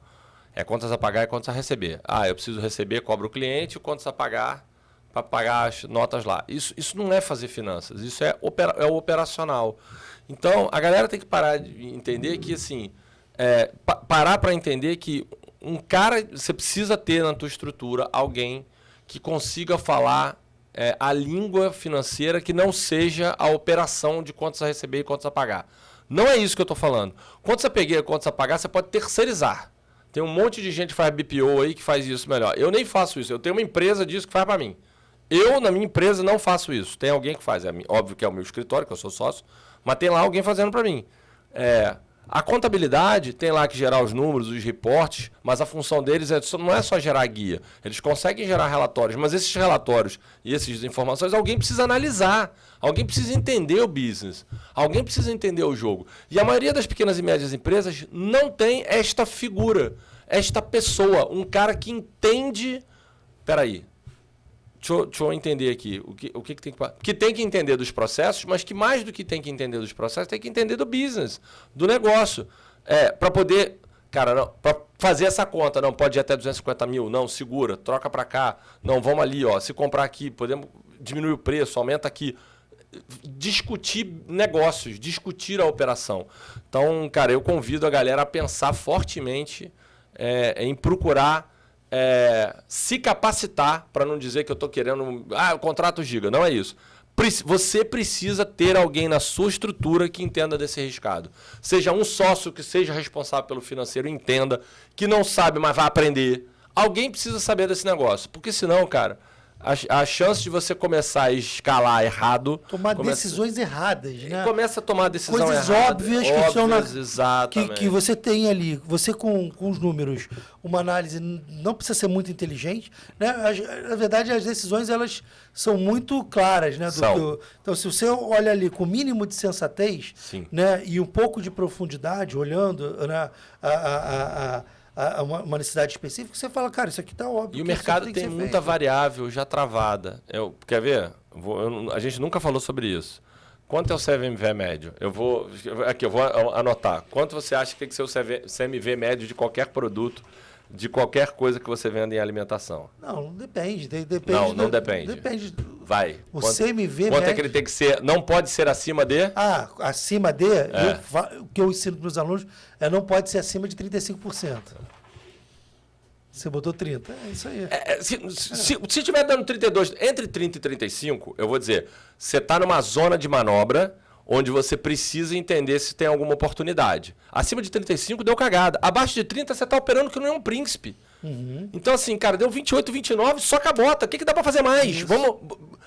[SPEAKER 2] É contas a pagar e contas a receber. Eu preciso receber, cobro o cliente, contas a pagar, para pagar as notas lá. Isso não é fazer finanças, isso é o operacional. Então, a galera tem que parar de entender que, assim, parar para entender que você precisa ter na tua estrutura alguém que consiga falar a língua financeira que não seja a operação de contas a receber e contas a pagar. Não é isso que eu estou falando. Contas a pegar e contas a pagar, você pode terceirizar. Tem um monte de gente que faz BPO aí que faz isso melhor. Eu nem faço isso. Eu tenho uma empresa disso que faz para mim. Eu, na minha empresa, não faço isso. Tem alguém que faz. Óbvio que é o meu escritório, que eu sou sócio, mas tem lá alguém fazendo para mim. A contabilidade tem lá que gerar os números, os reportes, mas a função deles não é só gerar guia. Eles conseguem gerar relatórios, mas esses relatórios e essas informações alguém precisa analisar, alguém precisa entender o business, alguém precisa entender o jogo. E a maioria das pequenas e médias empresas não tem esta figura, esta pessoa, um cara que entende... Peraí. Deixa eu entender aqui. O que tem que tem que entender dos processos, mas que mais do que tem que entender dos processos, tem que entender do business, do negócio. Para poder... Cara, para fazer essa conta, não, pode ir até 250 mil, não, segura, troca para cá, não, vamos ali, ó, se comprar aqui, podemos diminuir o preço, aumenta aqui. Discutir negócios, discutir a operação. Então, cara, eu convido a galera a pensar fortemente em procurar... se capacitar, para não dizer que eu estou querendo... o contrato giga. Não é isso. Você precisa ter alguém na sua estrutura que entenda desse riscado. Seja um sócio que seja responsável pelo financeiro, entenda, que não sabe, mas vai aprender. Alguém precisa saber desse negócio. Porque senão, cara, a chance de você começar a escalar errado...
[SPEAKER 1] Tomar decisões erradas, né?
[SPEAKER 2] Começa a tomar decisão
[SPEAKER 1] coisas
[SPEAKER 2] errada.
[SPEAKER 1] Óbvias que são
[SPEAKER 2] exatamente.
[SPEAKER 1] Que você tem ali, você com os números, uma análise não precisa ser muito inteligente, né? Na verdade, as decisões elas são muito claras, né? Então, se você olha ali com o mínimo de sensatez, né? E um pouco de profundidade, olhando, né? Uma necessidade específica, você fala, cara, isso aqui está óbvio.
[SPEAKER 2] E o mercado tem muita variável já travada. Quer ver? A gente nunca falou sobre isso. Quanto é o CMV médio? Eu vou anotar. Quanto você acha que tem que ser o CMV médio de qualquer produto, de qualquer coisa que você venda em alimentação?
[SPEAKER 1] Não depende. Depende
[SPEAKER 2] não depende.
[SPEAKER 1] Depende.
[SPEAKER 2] Vai.
[SPEAKER 1] CMV
[SPEAKER 2] quanto
[SPEAKER 1] médio...
[SPEAKER 2] é que ele tem que ser? Não pode ser acima de?
[SPEAKER 1] Acima de... O que eu ensino para os meus alunos não pode ser acima de 35%. Você botou 30. É isso aí.
[SPEAKER 2] Se estiver dando 32, entre 30 e 35, eu vou dizer, você está numa zona de manobra onde você precisa entender se tem alguma oportunidade. Acima de 35 deu cagada. Abaixo de 30 você está operando que não é um príncipe.
[SPEAKER 1] Uhum.
[SPEAKER 2] Então assim, cara, deu 28, 29, só cabota. O que dá para fazer mais?
[SPEAKER 1] Isso.
[SPEAKER 2] Vamos,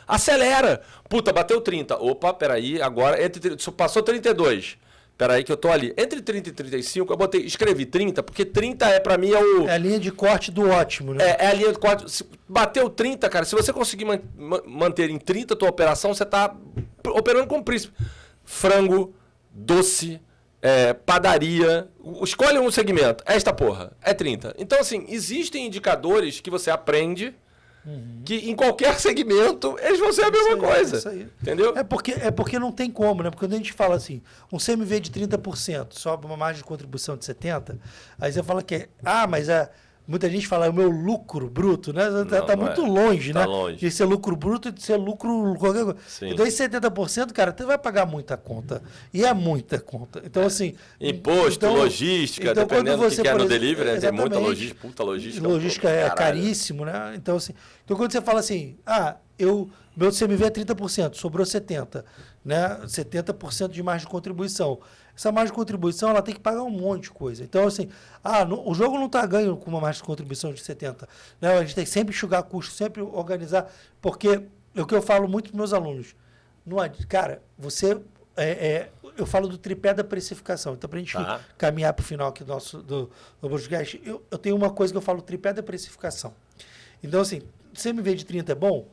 [SPEAKER 2] acelera. Puta, bateu 30. Opa, peraí, agora passou 32. Peraí que eu tô ali. Entre 30 e 35, escrevi 30, porque 30 pra mim é o...
[SPEAKER 1] É a linha de corte do ótimo, né?
[SPEAKER 2] É a linha de corte. Se bateu 30, cara, se você conseguir manter em 30 a tua operação, você tá operando com príncipe. Frango, doce, padaria. Escolhe um segmento. Esta porra, é 30. Então, assim, existem indicadores que você aprende... Que em qualquer segmento eles vão ser a mesma coisa.
[SPEAKER 1] Isso aí.
[SPEAKER 2] Entendeu?
[SPEAKER 1] É porque não tem como, né? Porque quando a gente fala assim, um CMV de 30%, sobe uma margem de contribuição de 70%, aí você fala que muita gente fala o meu lucro bruto, né? Tá muito longe,
[SPEAKER 2] tá
[SPEAKER 1] né?
[SPEAKER 2] Longe.
[SPEAKER 1] De ser lucro bruto e de ser lucro qualquer coisa.
[SPEAKER 2] Sim.
[SPEAKER 1] Então, esse 70%, cara, você vai pagar muita conta. E é muita conta. Então, assim...
[SPEAKER 2] Imposto, logística, dependendo do que é no delivery, né? Tem muita logística, puta logística.
[SPEAKER 1] Logística é caríssimo, né? Então, assim... Então, quando você fala assim, meu CMV é 30%, sobrou 70%, né? 70% de margem de contribuição. Essa margem de contribuição, ela tem que pagar um monte de coisa. Então, assim, o jogo não está ganho com uma margem de contribuição de 70%. Né? A gente tem que sempre enxugar custo, sempre organizar, porque é o que eu falo muito para meus alunos. Cara, você... eu falo do tripé da precificação. Então, para a gente caminhar para o final aqui do podcast, eu tenho uma coisa que eu falo, tripé da precificação. Então, assim, CMV de 30 é bom?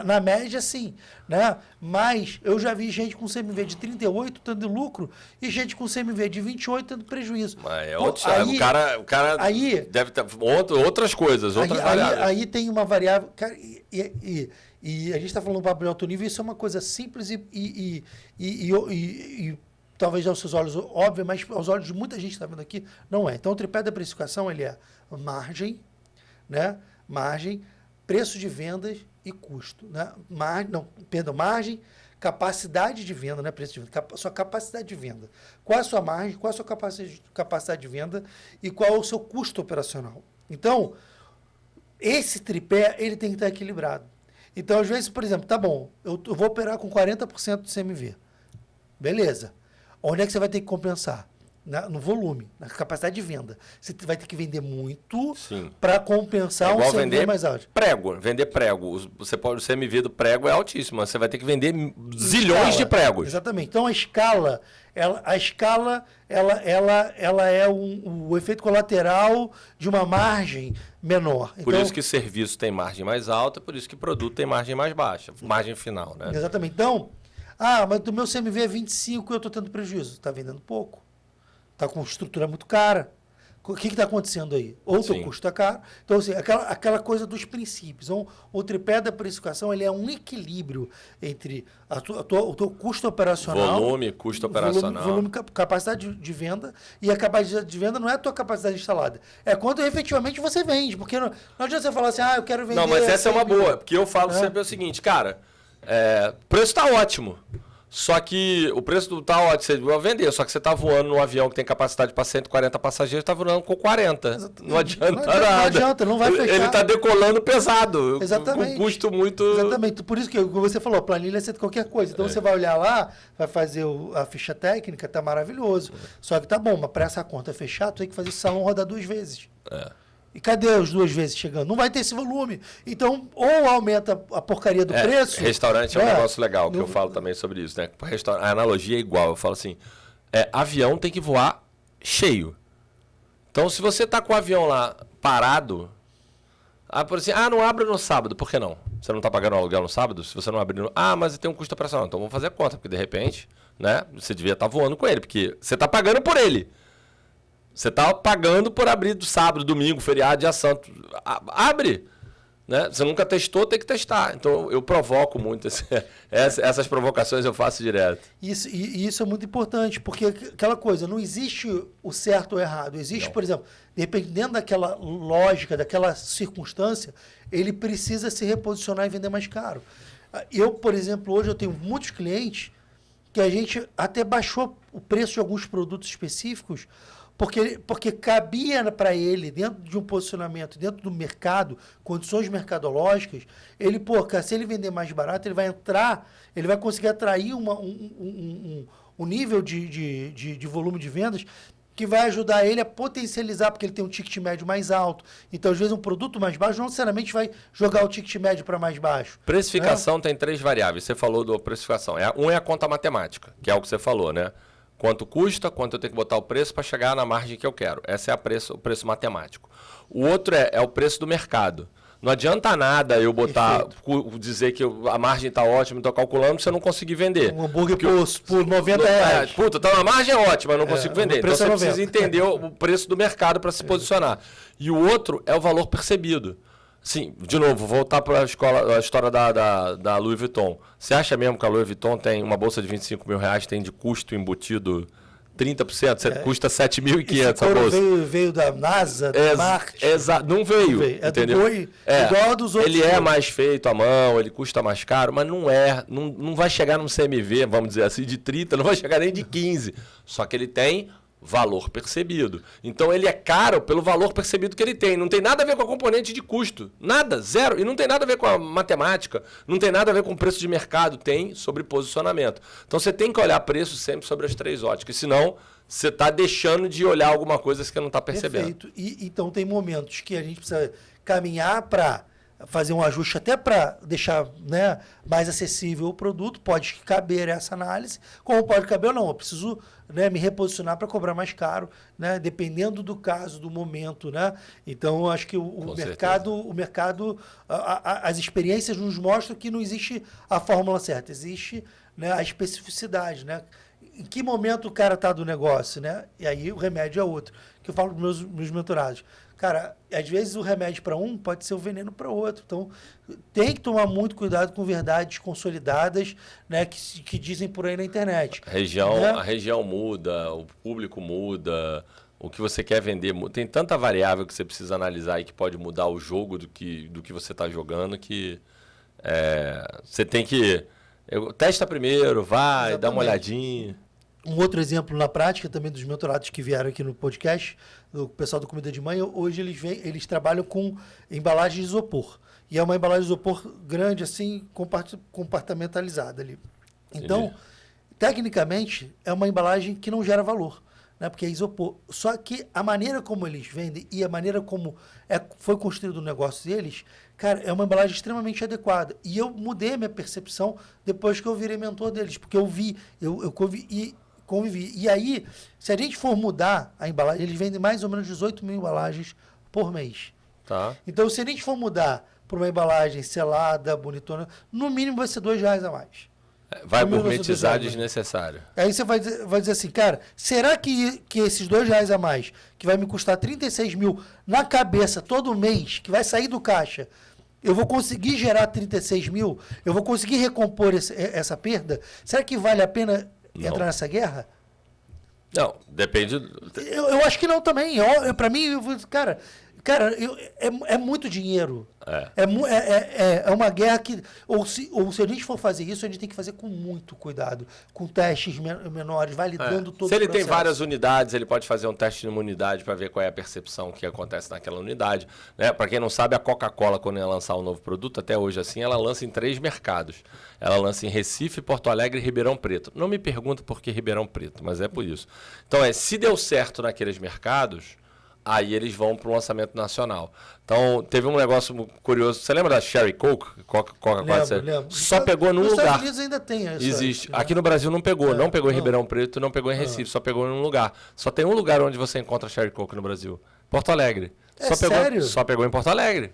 [SPEAKER 1] Na média, sim. Né? Mas eu já vi gente com CMV de 38 tendo lucro e gente com CMV de 28 tendo prejuízo.
[SPEAKER 2] Mas o cara
[SPEAKER 1] aí,
[SPEAKER 2] deve ter outras coisas, outras variáveis.
[SPEAKER 1] Aí tem uma variável... Cara, e a gente está falando do papo de alto nível, isso é uma coisa simples e talvez aos seus olhos óbvio, mas aos olhos de muita gente que está vendo aqui, não é. Então, o tripé da precificação, ele é margem, né? Margem, preço de vendas e custo. Né? Margem, capacidade de venda, não é preço de venda, sua capacidade de venda. Qual é a sua margem, qual é a sua capacidade de venda e qual é o seu custo operacional. Então, esse tripé, ele tem que estar equilibrado. Então, às vezes, por exemplo, tá bom, eu vou operar com 40% de CMV. Beleza. Onde é que você vai ter que compensar? No volume, na capacidade de venda. Você vai ter que vender muito para compensar um CMV mais alto.
[SPEAKER 2] Vender prego. O CMV do prego é altíssimo, mas você vai ter que vender zilhões de pregos.
[SPEAKER 1] Exatamente. Então a escala é o efeito colateral de uma margem menor.
[SPEAKER 2] Por isso que serviço tem margem mais alta, por isso que produto tem margem mais baixa, margem final, né?
[SPEAKER 1] Exatamente. Então, mas do meu CMV é 25 e eu estou tendo prejuízo. Está vendendo pouco. Está com estrutura muito cara. O que está acontecendo aí? Ou o teu custo está caro. Então, assim, aquela coisa dos princípios. Então, o tripé da precificação ele é um equilíbrio entre o teu custo operacional...
[SPEAKER 2] Volume, custo operacional.
[SPEAKER 1] Volume, capacidade de venda. E a capacidade de venda não é a tua capacidade instalada. É quanto efetivamente você vende. Porque não adianta você falar assim, eu quero vender...
[SPEAKER 2] Não, mas essa é uma boa. Porque eu falo sempre o seguinte, cara, o preço está ótimo. Só que o preço tá ótimo, você vai vender, só que você está voando num avião que tem capacidade para 140 passageiros, está voando com 40.
[SPEAKER 1] Exatamente.
[SPEAKER 2] Não adianta nada.
[SPEAKER 1] Não adianta, não vai fechar.
[SPEAKER 2] Ele está decolando pesado.
[SPEAKER 1] Exatamente.
[SPEAKER 2] Com custo muito...
[SPEAKER 1] Exatamente. Por isso que você falou, a planilha é qualquer coisa. Então você vai olhar lá, vai fazer a ficha técnica, tá maravilhoso. Só que tá bom, mas para essa conta fechar, tu tem que fazer esse salão rodar 2 vezes. E cadê as 2 vezes chegando? Não vai ter esse volume. Então, ou aumenta a porcaria do preço...
[SPEAKER 2] Restaurante é um negócio legal, que eu falo também sobre isso, né? A analogia é igual. Eu falo assim, avião tem que voar cheio. Então, se você tá com o avião lá parado... por assim, não abre no sábado. Por que não? Você não tá pagando aluguel no sábado? Se você não abrir no... mas tem um custo operacional. Então, vamos fazer a conta, porque de repente, né? Você devia estar voando com ele, porque você tá pagando por ele. Você está pagando por abrir do sábado, domingo, feriado, dia santo. Abre. Né? Você nunca testou, tem que testar. Então, eu provoco muito. Essas provocações eu faço direto.
[SPEAKER 1] Isso é muito importante, porque aquela coisa, não existe o certo ou errado. Existe, por exemplo, dependendo daquela lógica, daquela circunstância, ele precisa se reposicionar e vender mais caro. Eu, por exemplo, hoje eu tenho muitos clientes que a gente até baixou o preço de alguns produtos específicos, porque cabia para ele, dentro de um posicionamento, dentro do mercado, condições mercadológicas, ele, se ele vender mais barato, ele vai conseguir atrair um nível de volume de vendas que vai ajudar ele a potencializar, porque ele tem um ticket médio mais alto. Então, às vezes, um produto mais baixo não necessariamente vai jogar o ticket médio para mais baixo.
[SPEAKER 2] Precificação tem 3 variáveis. Você falou da precificação. Um é a conta matemática, que é o que você falou, né? Quanto custa, quanto eu tenho que botar o preço para chegar na margem que eu quero. Esse é o preço matemático. O outro é o preço do mercado. Não adianta nada eu botar, dizer que a margem está ótima, estou calculando, se eu não conseguir vender.
[SPEAKER 1] Um hambúrguer por R$90.
[SPEAKER 2] Puta, então a margem é ótima, eu não consigo vender. Então você precisa entender o preço do mercado para se posicionar. E o outro é o valor percebido. Sim, de novo, voltar para a história da Louis Vuitton. Você acha mesmo que a Louis Vuitton tem uma bolsa de R$25 mil, tem de custo embutido 30%? Custa 7.500 a bolsa.
[SPEAKER 1] Veio da NASA, da Marte.
[SPEAKER 2] Exato, não veio. Entendeu?
[SPEAKER 1] Igual a dos outros.
[SPEAKER 2] Ele é mais feito à mão, ele custa mais caro, mas não vai chegar num CMV, vamos dizer assim, de 30, não vai chegar nem de 15. Só que ele tem valor percebido. Então ele é caro pelo valor percebido que ele tem. Não tem nada a ver com a componente de custo. Nada, zero. E não tem nada a ver com a matemática. Não tem nada a ver com o preço de mercado. Tem sobre posicionamento. Então você tem que olhar preço sempre sobre as 3 óticas. Senão você está deixando de olhar alguma coisa que você não está percebendo.
[SPEAKER 1] Perfeito. Então tem momentos que a gente precisa caminhar para fazer um ajuste até para deixar, né, mais acessível o produto. Pode caber essa análise. Como pode caber ou não. Eu preciso, né, me reposicionar para cobrar mais caro, né, dependendo do caso, do momento, né? Então, eu acho que o mercado, as experiências nos mostram que não existe a fórmula certa, existe, né, a especificidade, né? Em que momento o cara está do negócio, né? E aí o remédio é outro. Que eu falo para os meus mentorados. Cara, às vezes o remédio para um pode ser o veneno para outro. Então, tem que tomar muito cuidado com verdades consolidadas, né, que dizem por aí na internet.
[SPEAKER 2] A região muda, o público muda, o que você quer vender muda. Tem tanta variável que você precisa analisar e que pode mudar o jogo do que você está jogando que você tem que... Testa primeiro, vai, Exatamente. Dá uma olhadinha.
[SPEAKER 1] Um outro exemplo na prática também dos mentorados que vieram aqui no podcast, do pessoal do Comida de Mãe, hoje eles trabalham com embalagem de isopor. E é uma embalagem de isopor grande, assim, compartimentalizada ali. Então, Entendi. Tecnicamente, é uma embalagem que não gera valor, né? Porque é isopor. Só que a maneira como eles vendem e a maneira como foi construído o negócio deles, cara, é uma embalagem extremamente adequada. E eu mudei a minha percepção depois que eu virei mentor deles, porque eu vi, eu convivi. E aí, se a gente for mudar a embalagem, eles vendem mais ou menos 18 mil embalagens por mês.
[SPEAKER 2] Tá.
[SPEAKER 1] Então, se a gente for mudar para uma embalagem selada, bonitona, no mínimo vai ser R$2 a mais.
[SPEAKER 2] Vai gourmetizar desnecessário.
[SPEAKER 1] Aí você vai dizer assim, cara, será que esses R$2 a mais, que vai me custar 36 mil na cabeça todo mês, que vai sair do caixa, eu vou conseguir gerar 36 mil? Eu vou conseguir recompor essa perda? Será que vale a pena entrar nessa guerra?
[SPEAKER 2] Não, depende...
[SPEAKER 1] Eu acho que não também. Para mim, cara, é muito dinheiro. É uma guerra que... Ou se a gente for fazer isso, a gente tem que fazer com muito cuidado. Com testes menores, validando todo o processo.
[SPEAKER 2] Se ele tem várias unidades, ele pode fazer um teste numa unidade para ver qual é a percepção que acontece naquela unidade. Né? Para quem não sabe, a Coca-Cola, quando ia lançar um novo produto, até hoje assim, ela lança em 3 mercados. Ela lança em Recife, Porto Alegre e Ribeirão Preto. Não me pergunta por que Ribeirão Preto, mas é por isso. Então, se deu certo naqueles mercados... Aí eles vão para o lançamento nacional. Então, teve um negócio curioso. Você lembra da Sherry Coke? Coca-Cola?
[SPEAKER 1] Lembro.
[SPEAKER 2] Só pegou num lugar. Nos
[SPEAKER 1] Estados Unidos ainda tem essa.
[SPEAKER 2] Existe. Aqui no Brasil não pegou. Não pegou em Ribeirão Preto, não pegou em Recife. Só pegou em um lugar. Só tem um lugar onde você encontra Sherry Coke no Brasil. Porto Alegre.
[SPEAKER 1] Sério?
[SPEAKER 2] Só pegou em Porto Alegre.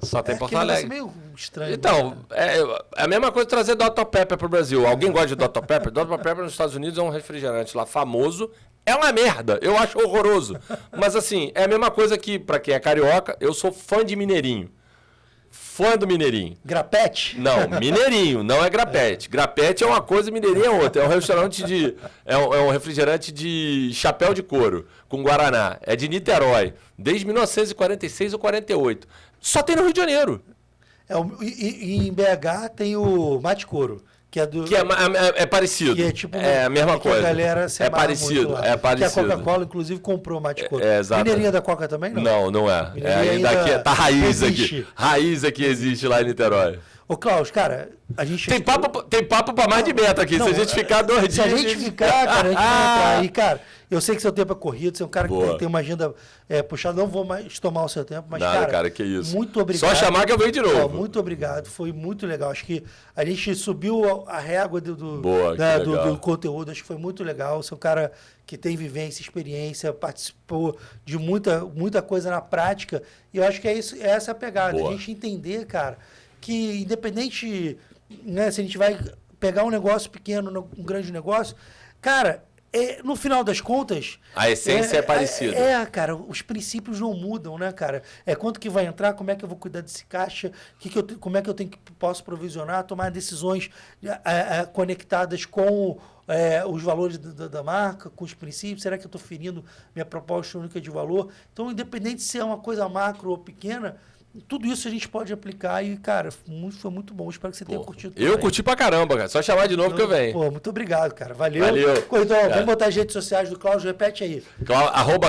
[SPEAKER 2] Só tem Porto Alegre.
[SPEAKER 1] É meio estranho.
[SPEAKER 2] Então, é a mesma coisa trazer Dr. Pepper para o Brasil. Alguém gosta de Dr. Pepper? Dr. Pepper nos Estados Unidos é um refrigerante lá famoso. É uma merda, eu acho horroroso. Mas assim, é a mesma coisa que, para quem é carioca, eu sou fã de Mineirinho. fã do Mineirinho.
[SPEAKER 1] Grapete?
[SPEAKER 2] Não, Mineirinho, não é Grapete. Grapete é uma coisa, Mineirinho é outra. É um restaurante de... É um refrigerante de chapéu de couro, com Guaraná. É de Niterói, desde 1946 ou 48. Só tem no Rio de Janeiro.
[SPEAKER 1] E em BH tem o Mate Couro. Que
[SPEAKER 2] é parecido.
[SPEAKER 1] Que é tipo
[SPEAKER 2] a mesma coisa.
[SPEAKER 1] A galera se
[SPEAKER 2] é parecido, é parecido.
[SPEAKER 1] Que a Coca-Cola, inclusive, comprou Mate Couro.
[SPEAKER 2] Exato.
[SPEAKER 1] Mineirinha da Coca também, não?
[SPEAKER 2] Não é. Ainda tá raiz
[SPEAKER 1] existe.
[SPEAKER 2] Aqui. Raiz aqui existe lá em Niterói.
[SPEAKER 1] Ô, Klaus, cara, a gente...
[SPEAKER 2] Tem papo pra mais de metro aqui. Se a gente ficar 2 dias...
[SPEAKER 1] Se a gente ficar, cara, a gente vai entrar. E, cara, eu sei que seu tempo é corrido, você é um cara que tem uma agenda puxada, não vou mais tomar o seu tempo, mas,
[SPEAKER 2] cara, que isso.
[SPEAKER 1] Muito obrigado.
[SPEAKER 2] Só chamar que eu venho de novo.
[SPEAKER 1] Muito obrigado, foi muito legal. Acho que a gente subiu a régua do conteúdo, acho que foi muito legal. Você é um cara que tem vivência, experiência, participou de muita coisa na prática, e eu acho que essa é a pegada. A gente entender, cara, que independente, né, se a gente vai pegar um negócio pequeno, um grande negócio, cara, no final das contas...
[SPEAKER 2] A essência é parecida.
[SPEAKER 1] Cara, os princípios não mudam, né, cara? Quanto que vai entrar, como é que eu vou cuidar desse caixa, como é que eu posso provisionar, tomar decisões conectadas com os valores da marca, com os princípios, será que eu estou ferindo minha proposta única de valor? Então, independente se é uma coisa macro ou pequena, tudo isso a gente pode aplicar e, cara, foi muito bom. Espero que você tenha curtido também.
[SPEAKER 2] Eu curti pra caramba, cara. Só chamar de novo que eu venho.
[SPEAKER 1] Muito obrigado, cara. Valeu. Corridão, vamos botar as redes sociais do Klaus, repete aí.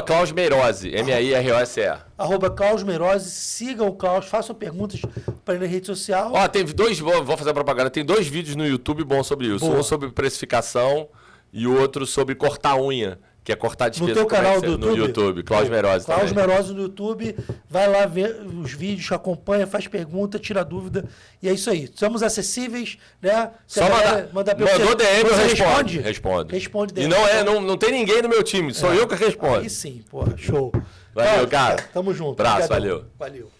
[SPEAKER 2] @Klaus Meirose, M-A-I-R-O-S-E.
[SPEAKER 1] @Klaus Meirose, sigam o Klaus, façam perguntas para ele na rede social.
[SPEAKER 2] Tem vou fazer propaganda, tem 2 vídeos no YouTube bons sobre isso. Um sobre precificação e o outro sobre cortar unha. Que é cortar despesa.
[SPEAKER 1] No teu canal do YouTube?
[SPEAKER 2] No YouTube, Klaus Meirose também.
[SPEAKER 1] Klaus Meirose no YouTube, vai lá ver os vídeos, acompanha, faz pergunta, tira dúvida, e é isso aí. Somos acessíveis, né?
[SPEAKER 2] Só mandar mandou DM, eu respondo.
[SPEAKER 1] Responde DM.
[SPEAKER 2] E não tem ninguém no meu time, sou eu que respondo.
[SPEAKER 1] Aí sim, porra, show.
[SPEAKER 2] Valeu, cara.
[SPEAKER 1] Tamo junto.
[SPEAKER 2] Abraço, valeu.
[SPEAKER 1] Valeu.